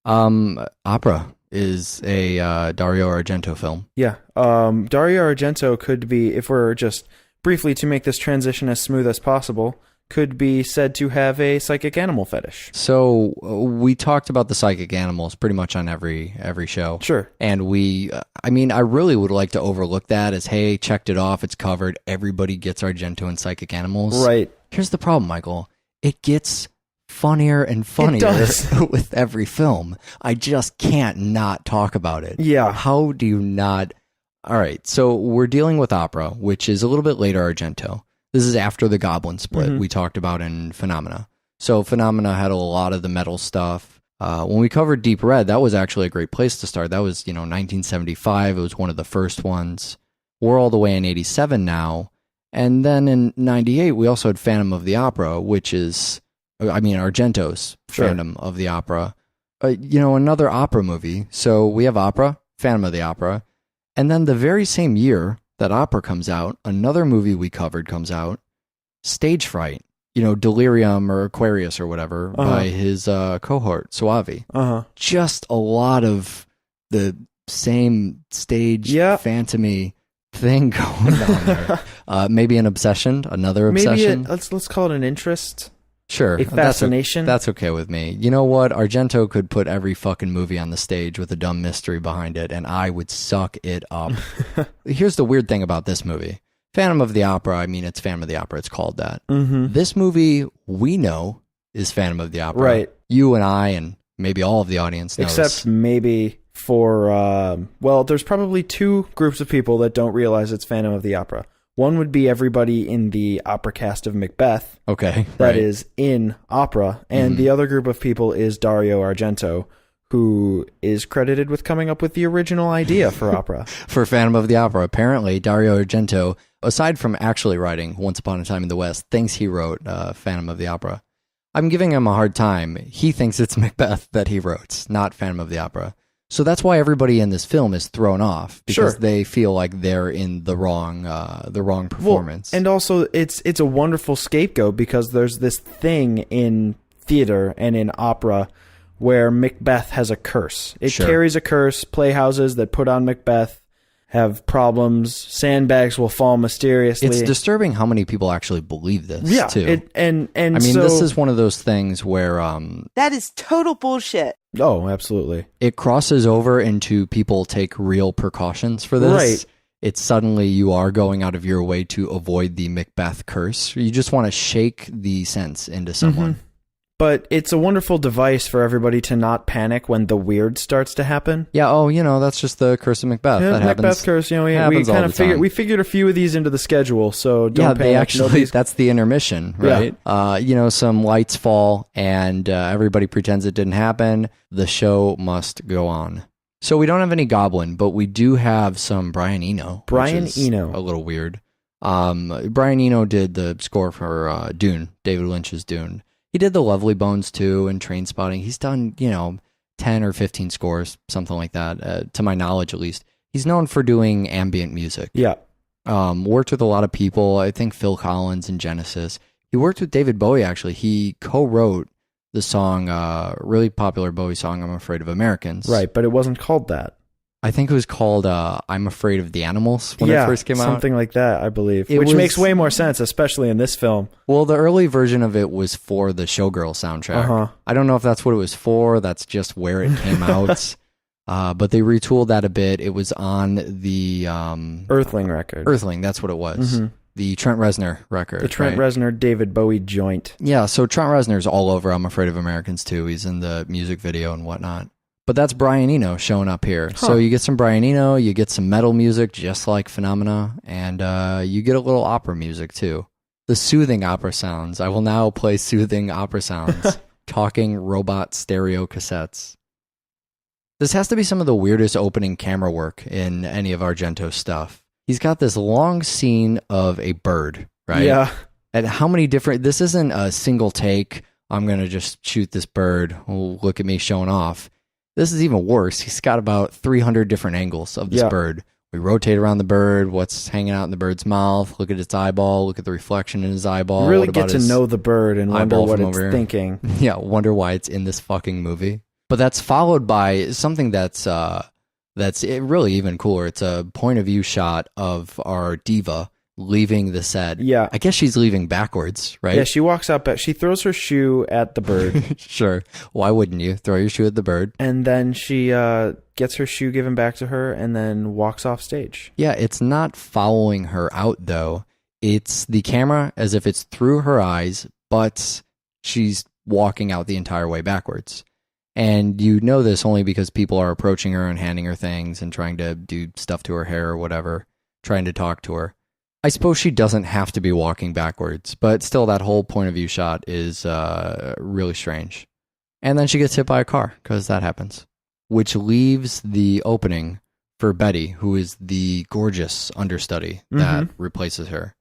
[SPEAKER 5] Opera is a Dario Argento film.
[SPEAKER 6] Yeah. Dario Argento could be, if we're just briefly to make this transition as smooth as possible, could be said to have a psychic animal fetish.
[SPEAKER 5] So we talked about the psychic animals pretty much on every show.
[SPEAKER 6] Sure.
[SPEAKER 5] And I really would like to overlook that as, hey, checked it off, it's covered, everybody gets Argento and psychic animals.
[SPEAKER 6] Right.
[SPEAKER 5] Here's the problem, Michael. It gets funnier and funnier
[SPEAKER 6] does.
[SPEAKER 5] with every film. I just can't not talk about it.
[SPEAKER 6] Yeah.
[SPEAKER 5] How do you not? All right, so we're dealing with Opera, which is a little bit later Argento. This is after the Goblin split we talked about in Phenomena. So Phenomena had a lot of the metal stuff. When we covered Deep Red, that was actually a great place to start. That was, 1975. It was one of the first ones. We're all the way in 87 now. And then in 98, we also had Phantom of the Opera, which is, Argento's Phantom of the Opera. Another opera movie. So we have Opera, Phantom of the Opera. And then the very same year that Opera comes out, another movie we covered comes out, Stage Fright, Delirium or Aquarius or whatever, by his cohort, Suavi. Just a lot of the same stage phantom-y thing going on there. Maybe an obsession, another obsession.
[SPEAKER 6] Maybe let's call it an interest.
[SPEAKER 5] Sure.
[SPEAKER 6] A fascination.
[SPEAKER 5] That's okay with me. You know what? Argento could put every fucking movie on the stage with a dumb mystery behind it, and I would suck it up. Here's the weird thing about this movie. Phantom of the Opera, it's Phantom of the Opera. It's called that. This movie, we know, is Phantom of the Opera.
[SPEAKER 6] Right.
[SPEAKER 5] You and I, and maybe all of the audience knows.
[SPEAKER 6] Except maybe for, there's probably two groups of people that don't realize it's Phantom of the Opera. One would be everybody in the opera cast of Macbeth.
[SPEAKER 5] Okay.
[SPEAKER 6] That is in opera. And the other group of people is Dario Argento, who is credited with coming up with the original idea for opera.
[SPEAKER 5] For Phantom of the Opera. Apparently, Dario Argento, aside from actually writing Once Upon a Time in the West, thinks he wrote Phantom of the Opera. I'm giving him a hard time. He thinks it's Macbeth that he wrote, not Phantom of the Opera. So that's why everybody in this film is thrown off, because they feel like they're in the wrong performance.
[SPEAKER 6] Well, and also, it's a wonderful scapegoat, because there's this thing in theater and in opera where Macbeth has a curse. It carries a curse. Playhouses that put on Macbeth have problems. Sandbags will fall mysteriously.
[SPEAKER 5] It's disturbing how many people actually believe this, too.
[SPEAKER 6] This
[SPEAKER 5] is one of those things where...
[SPEAKER 3] that is total bullshit.
[SPEAKER 6] Oh, absolutely.
[SPEAKER 5] It crosses over into people take real precautions for this.
[SPEAKER 6] Right.
[SPEAKER 5] It's suddenly you are going out of your way to avoid the Macbeth curse. You just want to shake the sense into someone.
[SPEAKER 6] But it's a wonderful device for everybody to not panic when the weird starts to happen.
[SPEAKER 5] Yeah, that's just the curse of Macbeth.
[SPEAKER 6] Yeah,
[SPEAKER 5] that
[SPEAKER 6] Macbeth
[SPEAKER 5] happens.
[SPEAKER 6] curse, we kind of figured a few of these into the schedule, so don't panic.
[SPEAKER 5] That's the intermission, right? Yeah. Some lights fall and everybody pretends it didn't happen. The show must go on. So we don't have any Goblin, but we do have some Brian Eno.
[SPEAKER 6] Brian
[SPEAKER 5] which is
[SPEAKER 6] Eno.
[SPEAKER 5] a little weird. Brian Eno did the score for Dune, David Lynch's Dune. He did The Lovely Bones, too, and Trainspotting. He's done, 10 or 15 scores, something like that, to my knowledge, at least. He's known for doing ambient music.
[SPEAKER 6] Yeah.
[SPEAKER 5] Worked with a lot of people. I think Phil Collins and Genesis. He worked with David Bowie, actually. He co-wrote the song, really popular Bowie song, I'm Afraid of Americans.
[SPEAKER 6] Right, but it wasn't called that.
[SPEAKER 5] I think it was called I'm Afraid of the Animals when it first came out.
[SPEAKER 6] Something like that, I believe.
[SPEAKER 5] Which
[SPEAKER 6] makes way more sense, especially in this film.
[SPEAKER 5] Well, the early version of it was for the Showgirl soundtrack.
[SPEAKER 6] Uh-huh.
[SPEAKER 5] I don't know if that's what it was for. That's just where it came out. But they retooled that a bit. It was on the...
[SPEAKER 6] Earthling record.
[SPEAKER 5] Earthling, that's what it was. Mm-hmm. The Trent Reznor record.
[SPEAKER 6] The Trent Reznor, David Bowie joint.
[SPEAKER 5] Yeah, so Trent Reznor's all over I'm Afraid of Americans too. He's in the music video and whatnot. But that's Brian Eno showing up here. Huh. So you get some Brian Eno, you get some metal music just like Phenomena, and you get a little opera music too. The soothing opera sounds. I will now play soothing opera sounds. Talking robot stereo cassettes. This has to be some of the weirdest opening camera work in any of Argento's stuff. He's got this long scene of a bird, right?
[SPEAKER 6] Yeah.
[SPEAKER 5] And how many different... This isn't a single take, I'm going to just shoot this bird, oh, look at me showing off. This is even worse. He's got about 300 different angles of this bird. We rotate around the bird, what's hanging out in the bird's mouth, look at its eyeball, look at the reflection in his eyeball.
[SPEAKER 6] Really get to know the bird and wonder what it's thinking.
[SPEAKER 5] Yeah, wonder why it's in this fucking movie. But that's followed by something that's really even cooler. It's a point of view shot of our diva leaving the set.
[SPEAKER 6] Yeah.
[SPEAKER 5] I guess she's leaving backwards, right?
[SPEAKER 6] Yeah, she walks up, she throws her shoe at the bird.
[SPEAKER 5] Sure. Why wouldn't you throw your shoe at the bird?
[SPEAKER 6] And then she gets her shoe given back to her and then walks off stage.
[SPEAKER 5] Yeah, it's not following her out, though. It's the camera as if it's through her eyes, but she's walking out the entire way backwards. And you know this only because people are approaching her and handing her things and trying to do stuff to her hair or whatever, trying to talk to her. I suppose she doesn't have to be walking backwards, but still that whole point of view shot is really strange. And then she gets hit by a car, because that happens. Which leaves the opening for Betty, who is the gorgeous understudy that replaces her.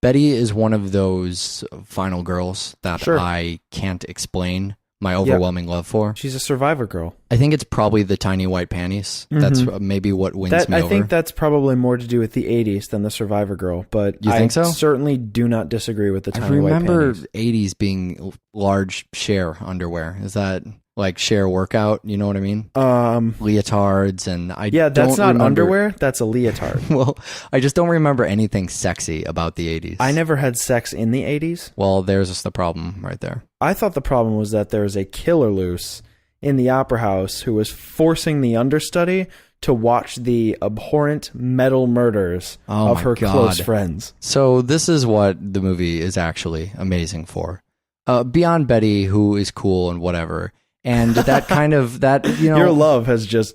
[SPEAKER 5] Betty is one of those final girls that I can't explain my overwhelming love for.
[SPEAKER 6] She's a survivor girl.
[SPEAKER 5] I think it's probably the tiny white panties. That's maybe what wins me over.
[SPEAKER 6] I think that's probably more to do with the 80s than the survivor girl, but
[SPEAKER 5] you think so?
[SPEAKER 6] Certainly do not disagree with the tiny white panties.
[SPEAKER 5] I remember 80s being large Cher underwear. Is that like Cher workout? You know what I mean? Leotards and
[SPEAKER 6] that's not underwear. That's a leotard.
[SPEAKER 5] Well, I just don't remember anything sexy about the 80s.
[SPEAKER 6] I never had sex in the 80s.
[SPEAKER 5] Well, there's just the problem right there.
[SPEAKER 6] I thought the problem was that there was a killer loose in the opera house who was forcing the understudy to watch the abhorrent metal murders of her close friends.
[SPEAKER 5] So this is what the movie is actually amazing for. Beyond Betty, who is cool and whatever, and that kind of
[SPEAKER 6] your love has just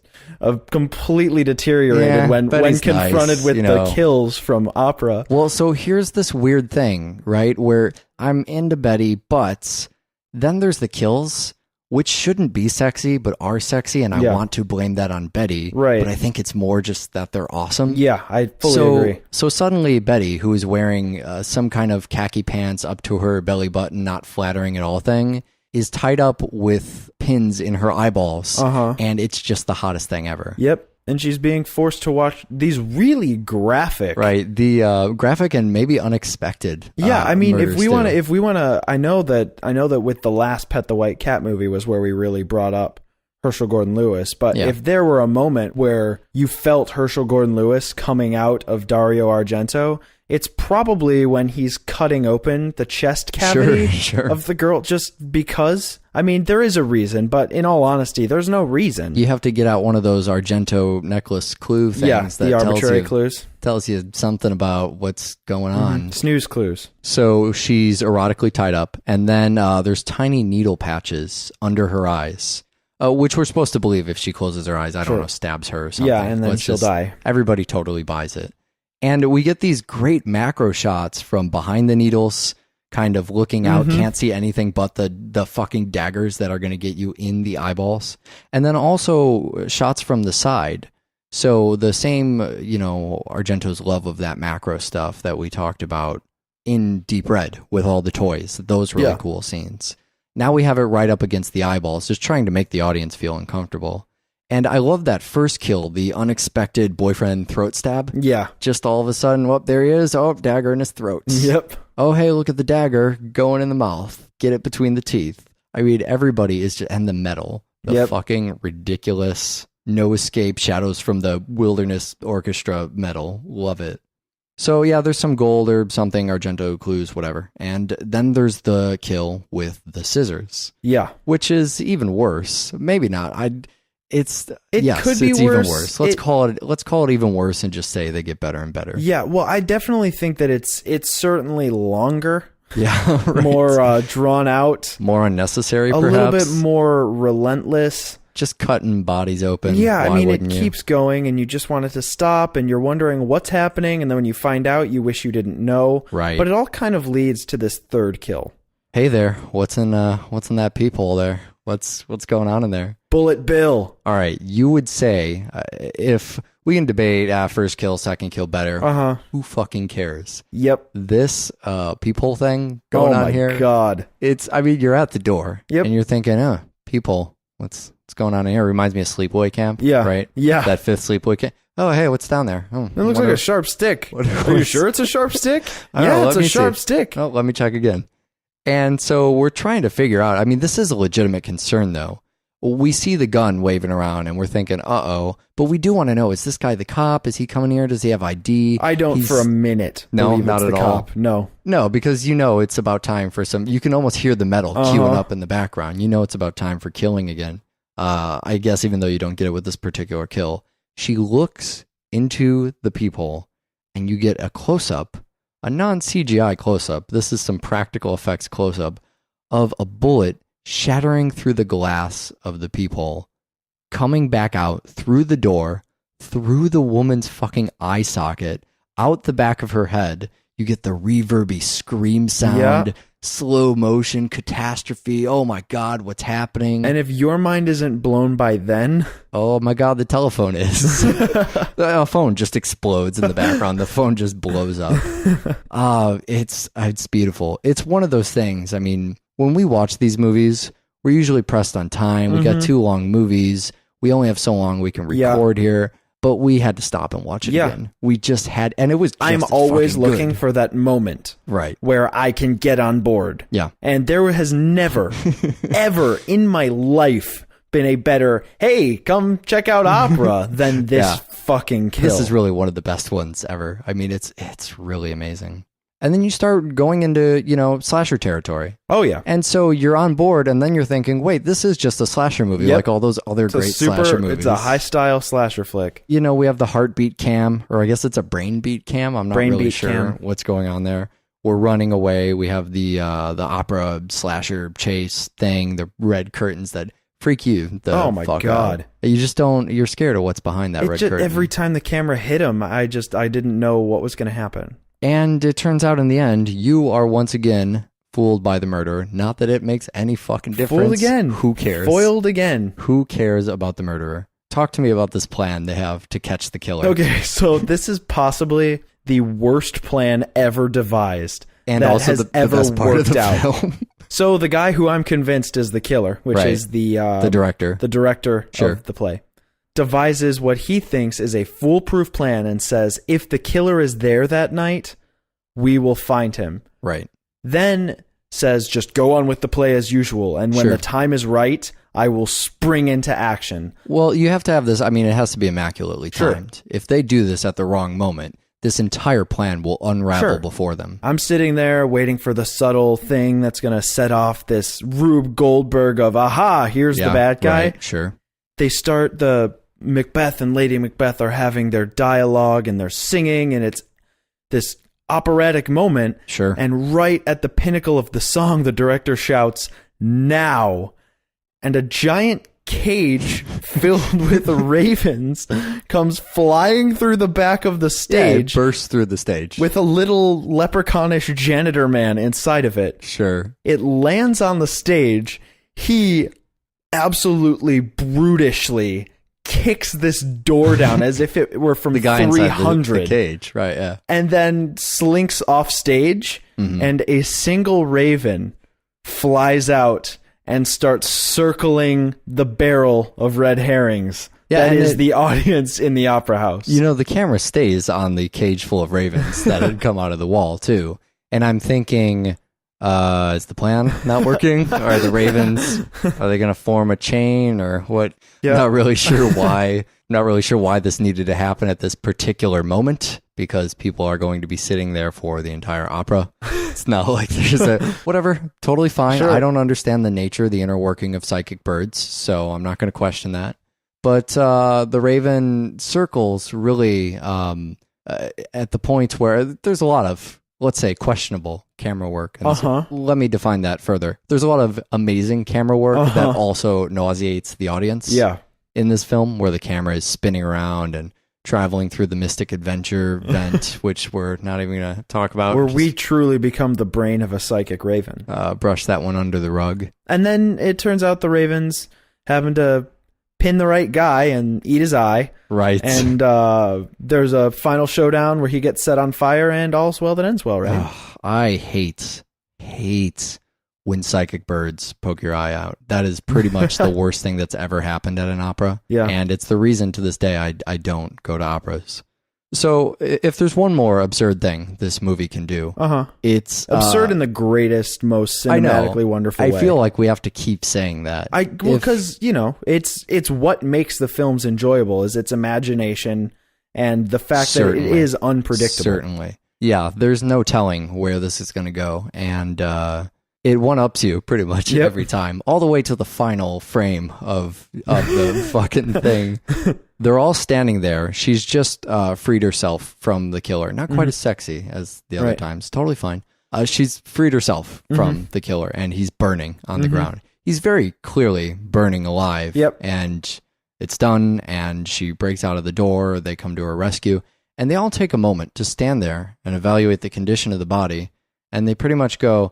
[SPEAKER 6] completely deteriorated when confronted with the kills from opera.
[SPEAKER 5] Well, so here's this weird thing, right, where I'm into Betty, but then there's the kills, which shouldn't be sexy, but are sexy, and I want to blame that on Betty.
[SPEAKER 6] Right.
[SPEAKER 5] But I think it's more just that they're awesome.
[SPEAKER 6] Yeah, I fully agree.
[SPEAKER 5] So suddenly Betty, who is wearing some kind of khaki pants up to her belly button, not flattering at all thing, is tied up with pins in her eyeballs, and it's just the hottest thing ever.
[SPEAKER 6] Yep. And she's being forced to watch these really graphic,
[SPEAKER 5] the graphic and maybe unexpected.
[SPEAKER 6] Yeah, I mean, if we want to, I know that with the last Pet the White Cat movie was where we really brought up Herschel Gordon Lewis. But if there were a moment where you felt Herschel Gordon Lewis coming out of Dario Argento, it's probably when he's cutting open the chest cavity of the girl, just because. I mean, there is a reason, but in all honesty, there's no reason.
[SPEAKER 5] You have to get out one of those Argento necklace clue things that
[SPEAKER 6] the arbitrary clues.
[SPEAKER 5] Tells you something about what's going on.
[SPEAKER 6] Snooze clues.
[SPEAKER 5] So she's erotically tied up, and then there's tiny needle patches under her eyes, which we're supposed to believe if she closes her eyes, I don't know, stabs her or something.
[SPEAKER 6] Yeah, and then she'll die.
[SPEAKER 5] Everybody totally buys it. And we get these great macro shots from behind the needles, kind of looking out, can't see anything but the fucking daggers that are going to get you in the eyeballs. And then also shots from the side. So the same, Argento's love of that macro stuff that we talked about in Deep Red with all the toys, those really cool scenes. Now we have it right up against the eyeballs, just trying to make the audience feel uncomfortable. And I love that first kill, the unexpected boyfriend throat stab. Yeah. Just all of a sudden, there he is. Oh, dagger in his throat.
[SPEAKER 6] Yep.
[SPEAKER 5] Oh, hey, look at the dagger going in the mouth. Get it between the teeth. I mean, everybody is just, and the metal, the fucking ridiculous, no escape shadows from the wilderness orchestra metal. Love it. So yeah, there's some gold or something, Argento clues, whatever. And then there's the kill with the scissors.
[SPEAKER 6] Yeah.
[SPEAKER 5] Which is even worse. Maybe not. It
[SPEAKER 6] could be
[SPEAKER 5] it's
[SPEAKER 6] worse.
[SPEAKER 5] Even worse. Let's call it even worse and just say they get better and better.
[SPEAKER 6] Yeah, well, I definitely think that it's certainly longer.
[SPEAKER 5] Yeah, right.
[SPEAKER 6] More drawn out.
[SPEAKER 5] More unnecessary, perhaps.
[SPEAKER 6] A little bit more relentless.
[SPEAKER 5] Just cutting bodies open.
[SPEAKER 6] Yeah, I mean,
[SPEAKER 5] it
[SPEAKER 6] keeps going, and you just want it to stop, and you're wondering what's happening, and then when you find out, you wish you didn't know.
[SPEAKER 5] Right.
[SPEAKER 6] But it all kind of leads to this third kill.
[SPEAKER 5] Hey there, what's in that peephole there? What's going on in there?
[SPEAKER 6] Bullet Bill.
[SPEAKER 5] All right, you would say if we can debate first kill, second kill better. Who fucking cares?
[SPEAKER 6] Yep.
[SPEAKER 5] This peephole thing going on here.
[SPEAKER 6] Oh my god.
[SPEAKER 5] You're at the door.
[SPEAKER 6] Yep.
[SPEAKER 5] And you're thinking, peephole. What's going on in here? Reminds me of Sleepaway Camp.
[SPEAKER 6] Yeah.
[SPEAKER 5] Right?
[SPEAKER 6] Yeah.
[SPEAKER 5] That fifth Sleepaway Camp. Oh, hey, what's down there? Oh,
[SPEAKER 6] it looks like a sharp stick. Are you sure it's a sharp stick? Yeah, it's a sharp stick.
[SPEAKER 5] Oh, let me check again. And so we're trying to figure out, I mean, this is a legitimate concern, though. We see the gun waving around, and we're thinking, uh-oh. But we do want to know, is this guy the cop? Is he coming here? Does he have ID?
[SPEAKER 6] I don't for a minute
[SPEAKER 5] believe not
[SPEAKER 6] it's
[SPEAKER 5] at
[SPEAKER 6] the
[SPEAKER 5] all.
[SPEAKER 6] Cop. No.
[SPEAKER 5] No, because it's about time for some... You can almost hear the metal queuing up in the background. It's about time for killing again. I guess even though you don't get it with this particular kill. She looks into the peephole, and you get a close-up, a non-CGI close-up. This is some practical effects close-up of a bullet shattering through the glass of the peephole, coming back out through the door, through the woman's fucking eye socket, out the back of her head. You get the reverby scream sound, slow motion, catastrophe. Oh my God, what's happening?
[SPEAKER 6] And if your mind isn't blown by then...
[SPEAKER 5] Oh my God, the telephone is. The phone just explodes in the background. The phone just blows up. It's beautiful. It's one of those things. I mean, when we watch these movies, we're usually pressed on time. We got 2 long movies. We only have so long we can record here. But we had to stop and watch it again. We just had, and it was just
[SPEAKER 6] I'm always looking
[SPEAKER 5] good.
[SPEAKER 6] for that moment.
[SPEAKER 5] Right.
[SPEAKER 6] Where I can get on board.
[SPEAKER 5] Yeah.
[SPEAKER 6] And there has never, ever in my life been a better, hey, come check out opera than this fucking kill.
[SPEAKER 5] This is really one of the best ones ever. I mean, it's really amazing. And then you start going into, slasher territory.
[SPEAKER 6] Oh, yeah.
[SPEAKER 5] And so you're on board, and then you're thinking, wait, this is just a slasher movie, like all those other great slasher movies.
[SPEAKER 6] It's a high-style slasher flick.
[SPEAKER 5] We have the heartbeat cam, or I guess it's a brain beat cam. I'm not really sure what's going on there. We're running away. We have the opera slasher chase thing, the red curtains that freak you the
[SPEAKER 6] oh, my
[SPEAKER 5] fuck
[SPEAKER 6] God.
[SPEAKER 5] out. You just don't, you're scared of what's behind that red curtain.
[SPEAKER 6] Every time the camera hit him, I didn't know what was going to happen.
[SPEAKER 5] And it turns out in the end, you are once again fooled by the murderer. Not that it makes any fucking difference.
[SPEAKER 6] Fooled again.
[SPEAKER 5] Who cares?
[SPEAKER 6] Foiled again.
[SPEAKER 5] Who cares about the murderer? Talk to me about this plan they have to catch the killer.
[SPEAKER 6] Okay, so this is possibly the worst plan ever devised.
[SPEAKER 5] And
[SPEAKER 6] that
[SPEAKER 5] also
[SPEAKER 6] has
[SPEAKER 5] the
[SPEAKER 6] ever
[SPEAKER 5] best part
[SPEAKER 6] worked
[SPEAKER 5] of the
[SPEAKER 6] out.
[SPEAKER 5] film.
[SPEAKER 6] So the guy who I'm convinced is the killer, which is the
[SPEAKER 5] director.
[SPEAKER 6] The director of the play. Devises what he thinks is a foolproof plan and says, if the killer is there that night, we will find him.
[SPEAKER 5] Right.
[SPEAKER 6] Then says, just go on with the play as usual. And when the time is right, I will spring into action.
[SPEAKER 5] Well, you have to have this. I mean, it has to be immaculately timed. If they do this at the wrong moment, this entire plan will unravel before them.
[SPEAKER 6] I'm sitting there waiting for the subtle thing that's going to set off this Rube Goldberg of, aha, here's the bad guy.
[SPEAKER 5] Right, sure.
[SPEAKER 6] They start, the Macbeth and Lady Macbeth are having their dialogue and they're singing, and it's this operatic moment.
[SPEAKER 5] Sure.
[SPEAKER 6] And right at the pinnacle of the song, the director shouts, now. And a giant cage filled with ravens comes flying through the back of the stage.
[SPEAKER 5] Yeah, it bursts through the stage.
[SPEAKER 6] With a little leprechaunish janitor man inside of it.
[SPEAKER 5] Sure.
[SPEAKER 6] It lands on the stage. He absolutely brutishly kicks this door down as if it were from
[SPEAKER 5] the guy
[SPEAKER 6] 300.
[SPEAKER 5] Inside the cage, right, yeah.
[SPEAKER 6] And then slinks off stage, and a single raven flies out and starts circling the barrel of red herrings. Yeah, that is the audience in the opera house.
[SPEAKER 5] The camera stays on the cage full of ravens that had come out of the wall, too. And I'm thinking, Is the plan not working? Are the ravens, are they going to form a chain or what?
[SPEAKER 6] Yeah.
[SPEAKER 5] Not really sure why. Not really sure why this needed to happen at this particular moment, because people are going to be sitting there for the entire opera. It's not like there's a whatever, totally fine.
[SPEAKER 6] Sure.
[SPEAKER 5] I don't understand the nature, the inner working of psychic birds, so I'm not going to question that. But the raven circles really at the point where there's a lot of, let's say, questionable camera work. And let me define that further. There's a lot of amazing camera work that also nauseates the audience.
[SPEAKER 6] Yeah.
[SPEAKER 5] In this film, where the camera is spinning around and traveling through the mystic adventure vent, which we're not even going to talk about.
[SPEAKER 6] Where we truly become the brain of a psychic raven.
[SPEAKER 5] Brush that one under the rug.
[SPEAKER 6] And then it turns out the ravens happen to pin the right guy and eat his eye.
[SPEAKER 5] Right.
[SPEAKER 6] And there's a final showdown where he gets set on fire, and all's well that ends well, right?
[SPEAKER 5] I hate when psychic birds poke your eye out. That is pretty much the worst thing that's ever happened at an opera.
[SPEAKER 6] Yeah. And
[SPEAKER 5] it's the reason to this day I don't go to operas. So if there's one more absurd thing this movie can do, it's
[SPEAKER 6] absurd in the greatest, most cinematically wonderful way.
[SPEAKER 5] I feel like we have to keep saying that.
[SPEAKER 6] Because, it's what makes the films enjoyable is its imagination and the fact that it is unpredictable.
[SPEAKER 5] Certainly. Yeah, there's no telling where this is going to go. And it one-ups you pretty much every time, all the way to the final frame of the fucking thing. They're all standing there. She's just freed herself from the killer. Not quite as sexy as the other times. Totally fine. She's freed herself from the killer, and he's burning on the ground. He's very clearly burning alive.
[SPEAKER 6] Yep.
[SPEAKER 5] And it's done, and she breaks out of the door. They come to her rescue, and they all take a moment to stand there and evaluate the condition of the body, and they pretty much go,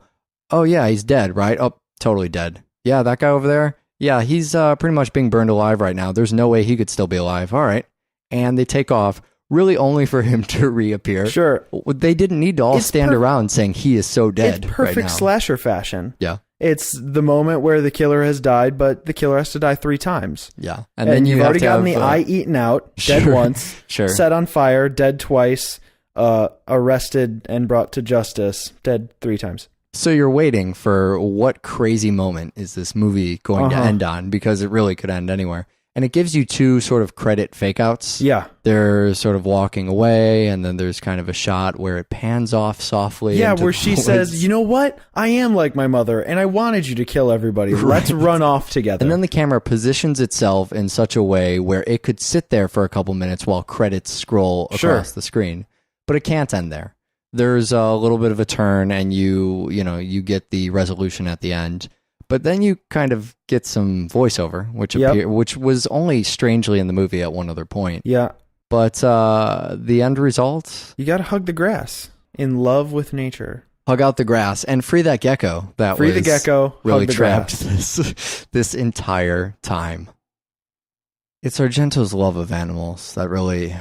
[SPEAKER 5] oh, yeah, he's dead, right? Oh, totally dead. Yeah, that guy over there? Yeah, he's pretty much being burned alive right now. There's no way he could still be alive. All right. And they take off, really only for him to reappear.
[SPEAKER 6] Sure.
[SPEAKER 5] They didn't need to all stand around saying he is so dead.
[SPEAKER 6] It's perfect slasher fashion.
[SPEAKER 5] Yeah.
[SPEAKER 6] It's the moment where the killer has died, but the killer has to die 3 times.
[SPEAKER 5] Yeah.
[SPEAKER 6] And then you've already gotten the eye eaten out, dead once, set on fire, dead twice, arrested and brought to justice, dead 3 times.
[SPEAKER 5] So you're waiting for what crazy moment is this movie going to end on, because it really could end anywhere. And it gives you 2 sort of credit fake outs.
[SPEAKER 6] Yeah.
[SPEAKER 5] They're sort of walking away, and then there's kind of a shot where it pans off softly.
[SPEAKER 6] Yeah, where she says, you know what? I am like my mother, and I wanted you to kill everybody. Let's run off together.
[SPEAKER 5] And then the camera positions itself in such a way where it could sit there for a couple minutes while credits scroll across the screen. But it can't end there. There's a little bit of a turn, and you get the resolution at the end. But then you kind of get some voiceover, which was only strangely in the movie at one other point.
[SPEAKER 6] Yeah.
[SPEAKER 5] But the end result...
[SPEAKER 6] You got to hug the grass. In love with nature.
[SPEAKER 5] Hug out the grass and free that gecko.
[SPEAKER 6] Free the gecko,
[SPEAKER 5] really
[SPEAKER 6] hug the
[SPEAKER 5] trapped
[SPEAKER 6] grass.
[SPEAKER 5] this entire time. It's Argento's love of animals that really...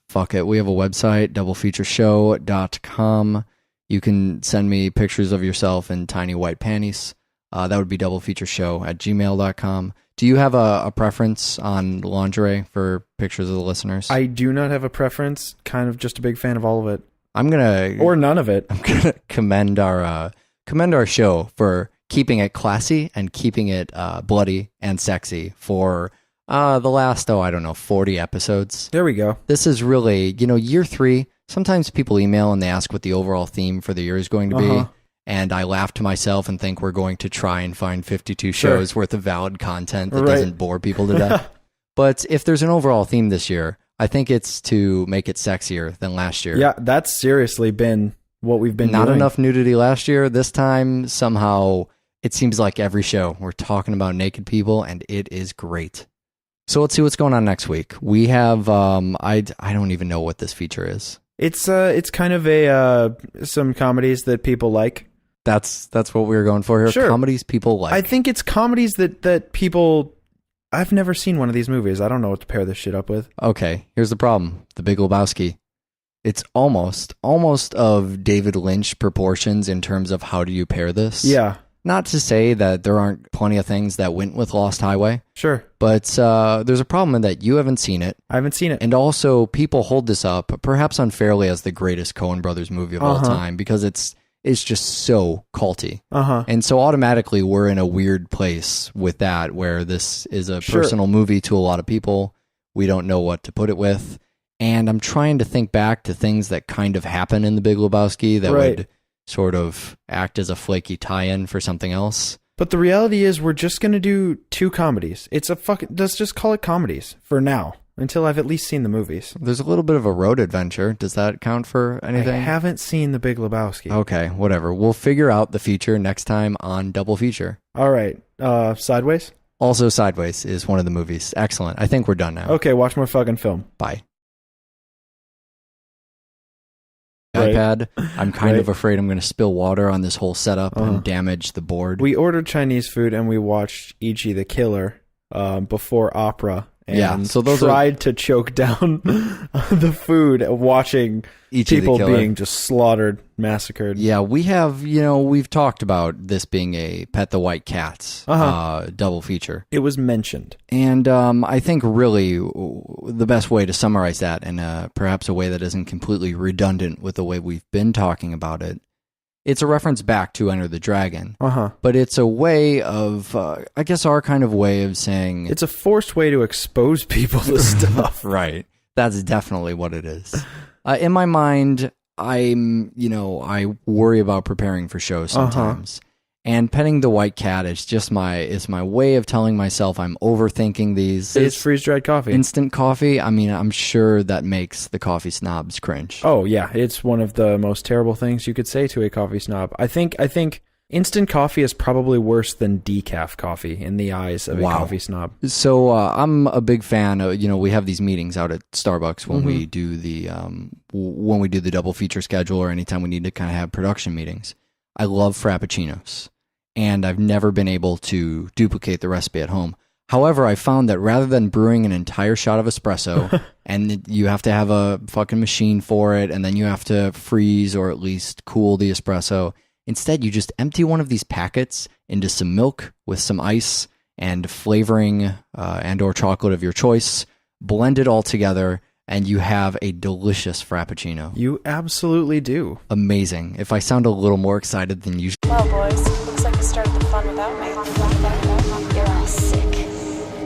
[SPEAKER 5] Fuck it. We have a website, doublefeatureshow.com. You can send me pictures of yourself in tiny white panties. That would be doublefeatureshow@gmail.com. Do you have a preference on lingerie for pictures of the listeners?
[SPEAKER 6] I do not have a preference. Kind of just a big fan of all of it.
[SPEAKER 5] Or
[SPEAKER 6] none of it.
[SPEAKER 5] I'm gonna commend our show for keeping it classy and keeping it bloody and sexy for the last 40 episodes.
[SPEAKER 6] There we go.
[SPEAKER 5] This is really, year 3. Sometimes people email and they ask what the overall theme for the year is going to be. And I laugh to myself and think we're going to try and find 52 shows worth of valid content that doesn't bore people to death. But if there's an overall theme this year, I think it's to make it sexier than last year.
[SPEAKER 6] Yeah, that's seriously been what we've been doing.
[SPEAKER 5] Not enough nudity last year. This time, somehow, it seems like every show we're talking about naked people, and it is great. So let's see what's going on next week. We have, I don't even know what this feature is.
[SPEAKER 6] It's kind of some comedies that people like.
[SPEAKER 5] That's what we were going for here.
[SPEAKER 6] Sure.
[SPEAKER 5] Comedies people like.
[SPEAKER 6] I think it's comedies that people... I've never seen one of these movies. I don't know what to pair this shit up with.
[SPEAKER 5] Okay, here's the problem. The Big Lebowski. It's almost of David Lynch proportions in terms of how do you pair this.
[SPEAKER 6] Yeah.
[SPEAKER 5] Not to say that there aren't plenty of things that went with Lost Highway.
[SPEAKER 6] Sure.
[SPEAKER 5] But there's a problem in that you haven't seen it.
[SPEAKER 6] I haven't seen it.
[SPEAKER 5] And also, people hold this up, perhaps unfairly, as the greatest Coen Brothers movie of all time, because it's is just so culty.
[SPEAKER 6] Uh-huh.
[SPEAKER 5] And so automatically we're in a weird place with that, where this is a personal movie to a lot of people. We don't know what to put it with. And I'm trying to think back to things that kind of happen in The Big Lebowski that would sort of act as a flaky tie-in for something else.
[SPEAKER 6] But the reality is we're just going to do 2 comedies. Let's just call it comedies for now, until I've at least seen the movies.
[SPEAKER 5] There's a little bit of a road adventure. Does that count for anything?
[SPEAKER 6] I haven't seen The Big Lebowski.
[SPEAKER 5] Okay, whatever. We'll figure out the feature next time on Double Feature.
[SPEAKER 6] All right. Sideways?
[SPEAKER 5] Also, Sideways is one of the movies. Excellent. I think we're done now.
[SPEAKER 6] Okay, watch more fucking film.
[SPEAKER 5] Bye.
[SPEAKER 6] Right.
[SPEAKER 5] iPad. I'm kind of afraid I'm going to spill water on this whole setup and damage the board.
[SPEAKER 6] We ordered Chinese food and we watched Ichi the Killer before opera. And
[SPEAKER 5] so those
[SPEAKER 6] tried to choke down the food, watching
[SPEAKER 5] Ichi
[SPEAKER 6] people
[SPEAKER 5] the Killer
[SPEAKER 6] being just slaughtered, massacred.
[SPEAKER 5] Yeah, we've talked about this being a Pet the White Cats double feature.
[SPEAKER 6] It was mentioned.
[SPEAKER 5] And I think really the best way to summarize that, and perhaps a way that isn't completely redundant with the way we've been talking about it, it's a reference back to Enter the Dragon. But it's a way of, I guess, our kind of way of saying...
[SPEAKER 6] It's a forced way to expose people to stuff.
[SPEAKER 5] Right. That's definitely what it is. In my mind, I worry about preparing for shows sometimes. And petting the white cat is my way of telling myself I'm overthinking these.
[SPEAKER 6] It's freeze-dried coffee.
[SPEAKER 5] Instant coffee. I mean, I'm sure that makes the coffee snobs cringe.
[SPEAKER 6] Oh, yeah. It's one of the most terrible things you could say to a coffee snob. I think instant coffee is probably worse than decaf coffee in the eyes of a coffee snob.
[SPEAKER 5] So I'm a big fan of, we have these meetings out at Starbucks when we do the double feature schedule, or anytime we need to kind of have production meetings. I love Frappuccinos, and I've never been able to duplicate the recipe at home. However, I found that rather than brewing an entire shot of espresso, and you have to have a fucking machine for it, and then you have to freeze or at least cool the espresso, instead you just empty one of these packets into some milk with some ice and flavoring and or chocolate of your choice, blend it all together, and you have a delicious Frappuccino.
[SPEAKER 6] You absolutely do.
[SPEAKER 5] Amazing. If I sound a little more excited than usual.
[SPEAKER 1] Well, boys, looks like you started the fun without me.
[SPEAKER 2] You're all sick.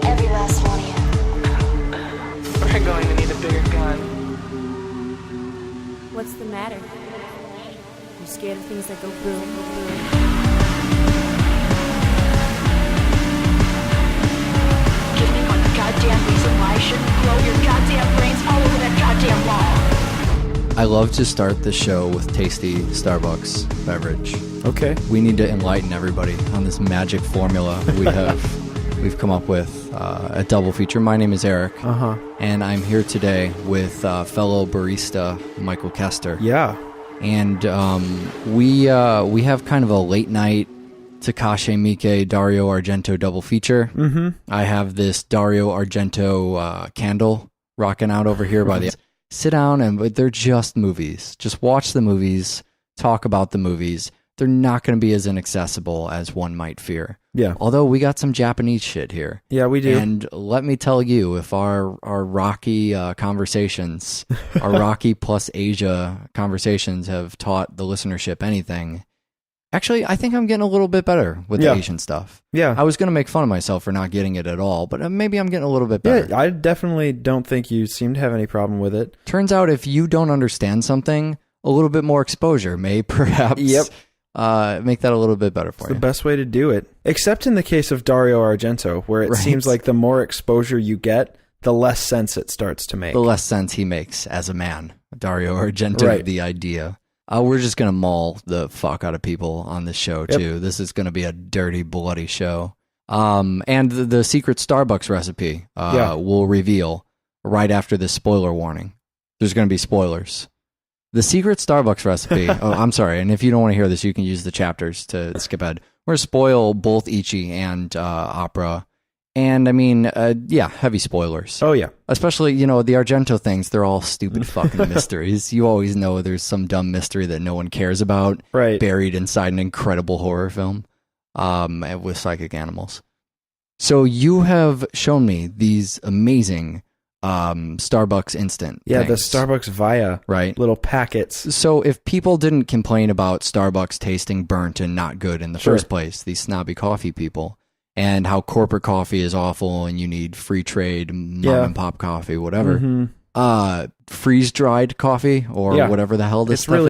[SPEAKER 2] Every last one of you.
[SPEAKER 7] We're going to need a bigger gun.
[SPEAKER 4] What's the matter? You scared of things that go boom, boom?
[SPEAKER 2] Give me one goddamn reason why I shouldn't blow your goddamn brains all over that goddamn wall.
[SPEAKER 5] I love to start the show with tasty Starbucks beverage.
[SPEAKER 6] Okay.
[SPEAKER 5] We need to enlighten everybody on this magic formula we've come up with at Double Feature. My name is Eric, and I'm here today with fellow barista Michael Kester.
[SPEAKER 6] Yeah.
[SPEAKER 5] And we have kind of a late night Takashi Miike Dario Argento double feature. I have this Dario Argento candle rocking out over here by the... Sit down, and they're just movies. Just watch the movies, talk about the movies. They're not going to be as inaccessible as one might fear.
[SPEAKER 6] Yeah.
[SPEAKER 5] Although we got some Japanese shit here.
[SPEAKER 6] Yeah, we do.
[SPEAKER 5] And let me tell you, if our Rocky conversations, our Rocky plus Asia conversations have taught the listenership anything, actually, I think I'm getting a little bit better with the Asian stuff.
[SPEAKER 6] Yeah.
[SPEAKER 5] I was going to make fun of myself for not getting it at all, but maybe I'm getting a little bit better.
[SPEAKER 6] Yeah, I definitely don't think you seem to have any problem with it.
[SPEAKER 5] Turns out if you don't understand something, a little bit more exposure may perhaps make that a little bit better for
[SPEAKER 6] it's
[SPEAKER 5] you.
[SPEAKER 6] The best way to do it. Except in the case of Dario Argento, where it seems like the more exposure you get, the less sense it starts to make.
[SPEAKER 5] The less sense he makes as a man. Dario Argento, the idea. We're just going to maul the fuck out of people on this show, too. This is going to be a dirty, bloody show. And the secret Starbucks recipe will reveal right after this spoiler warning. There's going to be spoilers. The secret Starbucks recipe... oh, I'm sorry. And if you don't want to hear this, you can use the chapters to skip ahead. We're going to spoil both Ichi and Opera. And, I mean, heavy spoilers.
[SPEAKER 6] Oh, yeah.
[SPEAKER 5] Especially, the Argento things, they're all stupid fucking mysteries. You always know there's some dumb mystery that no one cares about, buried inside an incredible horror film with psychic animals. So you have shown me these amazing Starbucks instant.
[SPEAKER 6] Yeah,
[SPEAKER 5] things,
[SPEAKER 6] the Starbucks Via
[SPEAKER 5] right?
[SPEAKER 6] little packets.
[SPEAKER 5] So if people didn't complain about Starbucks tasting burnt and not good in the
[SPEAKER 6] Sure.
[SPEAKER 5] first place, these snobby coffee people, and how corporate coffee is awful and you need free trade, mom and pop coffee, whatever.
[SPEAKER 6] Mhm.
[SPEAKER 5] Freeze dried coffee or
[SPEAKER 6] Yeah.
[SPEAKER 5] whatever the hell this
[SPEAKER 6] It's
[SPEAKER 5] stuff
[SPEAKER 6] really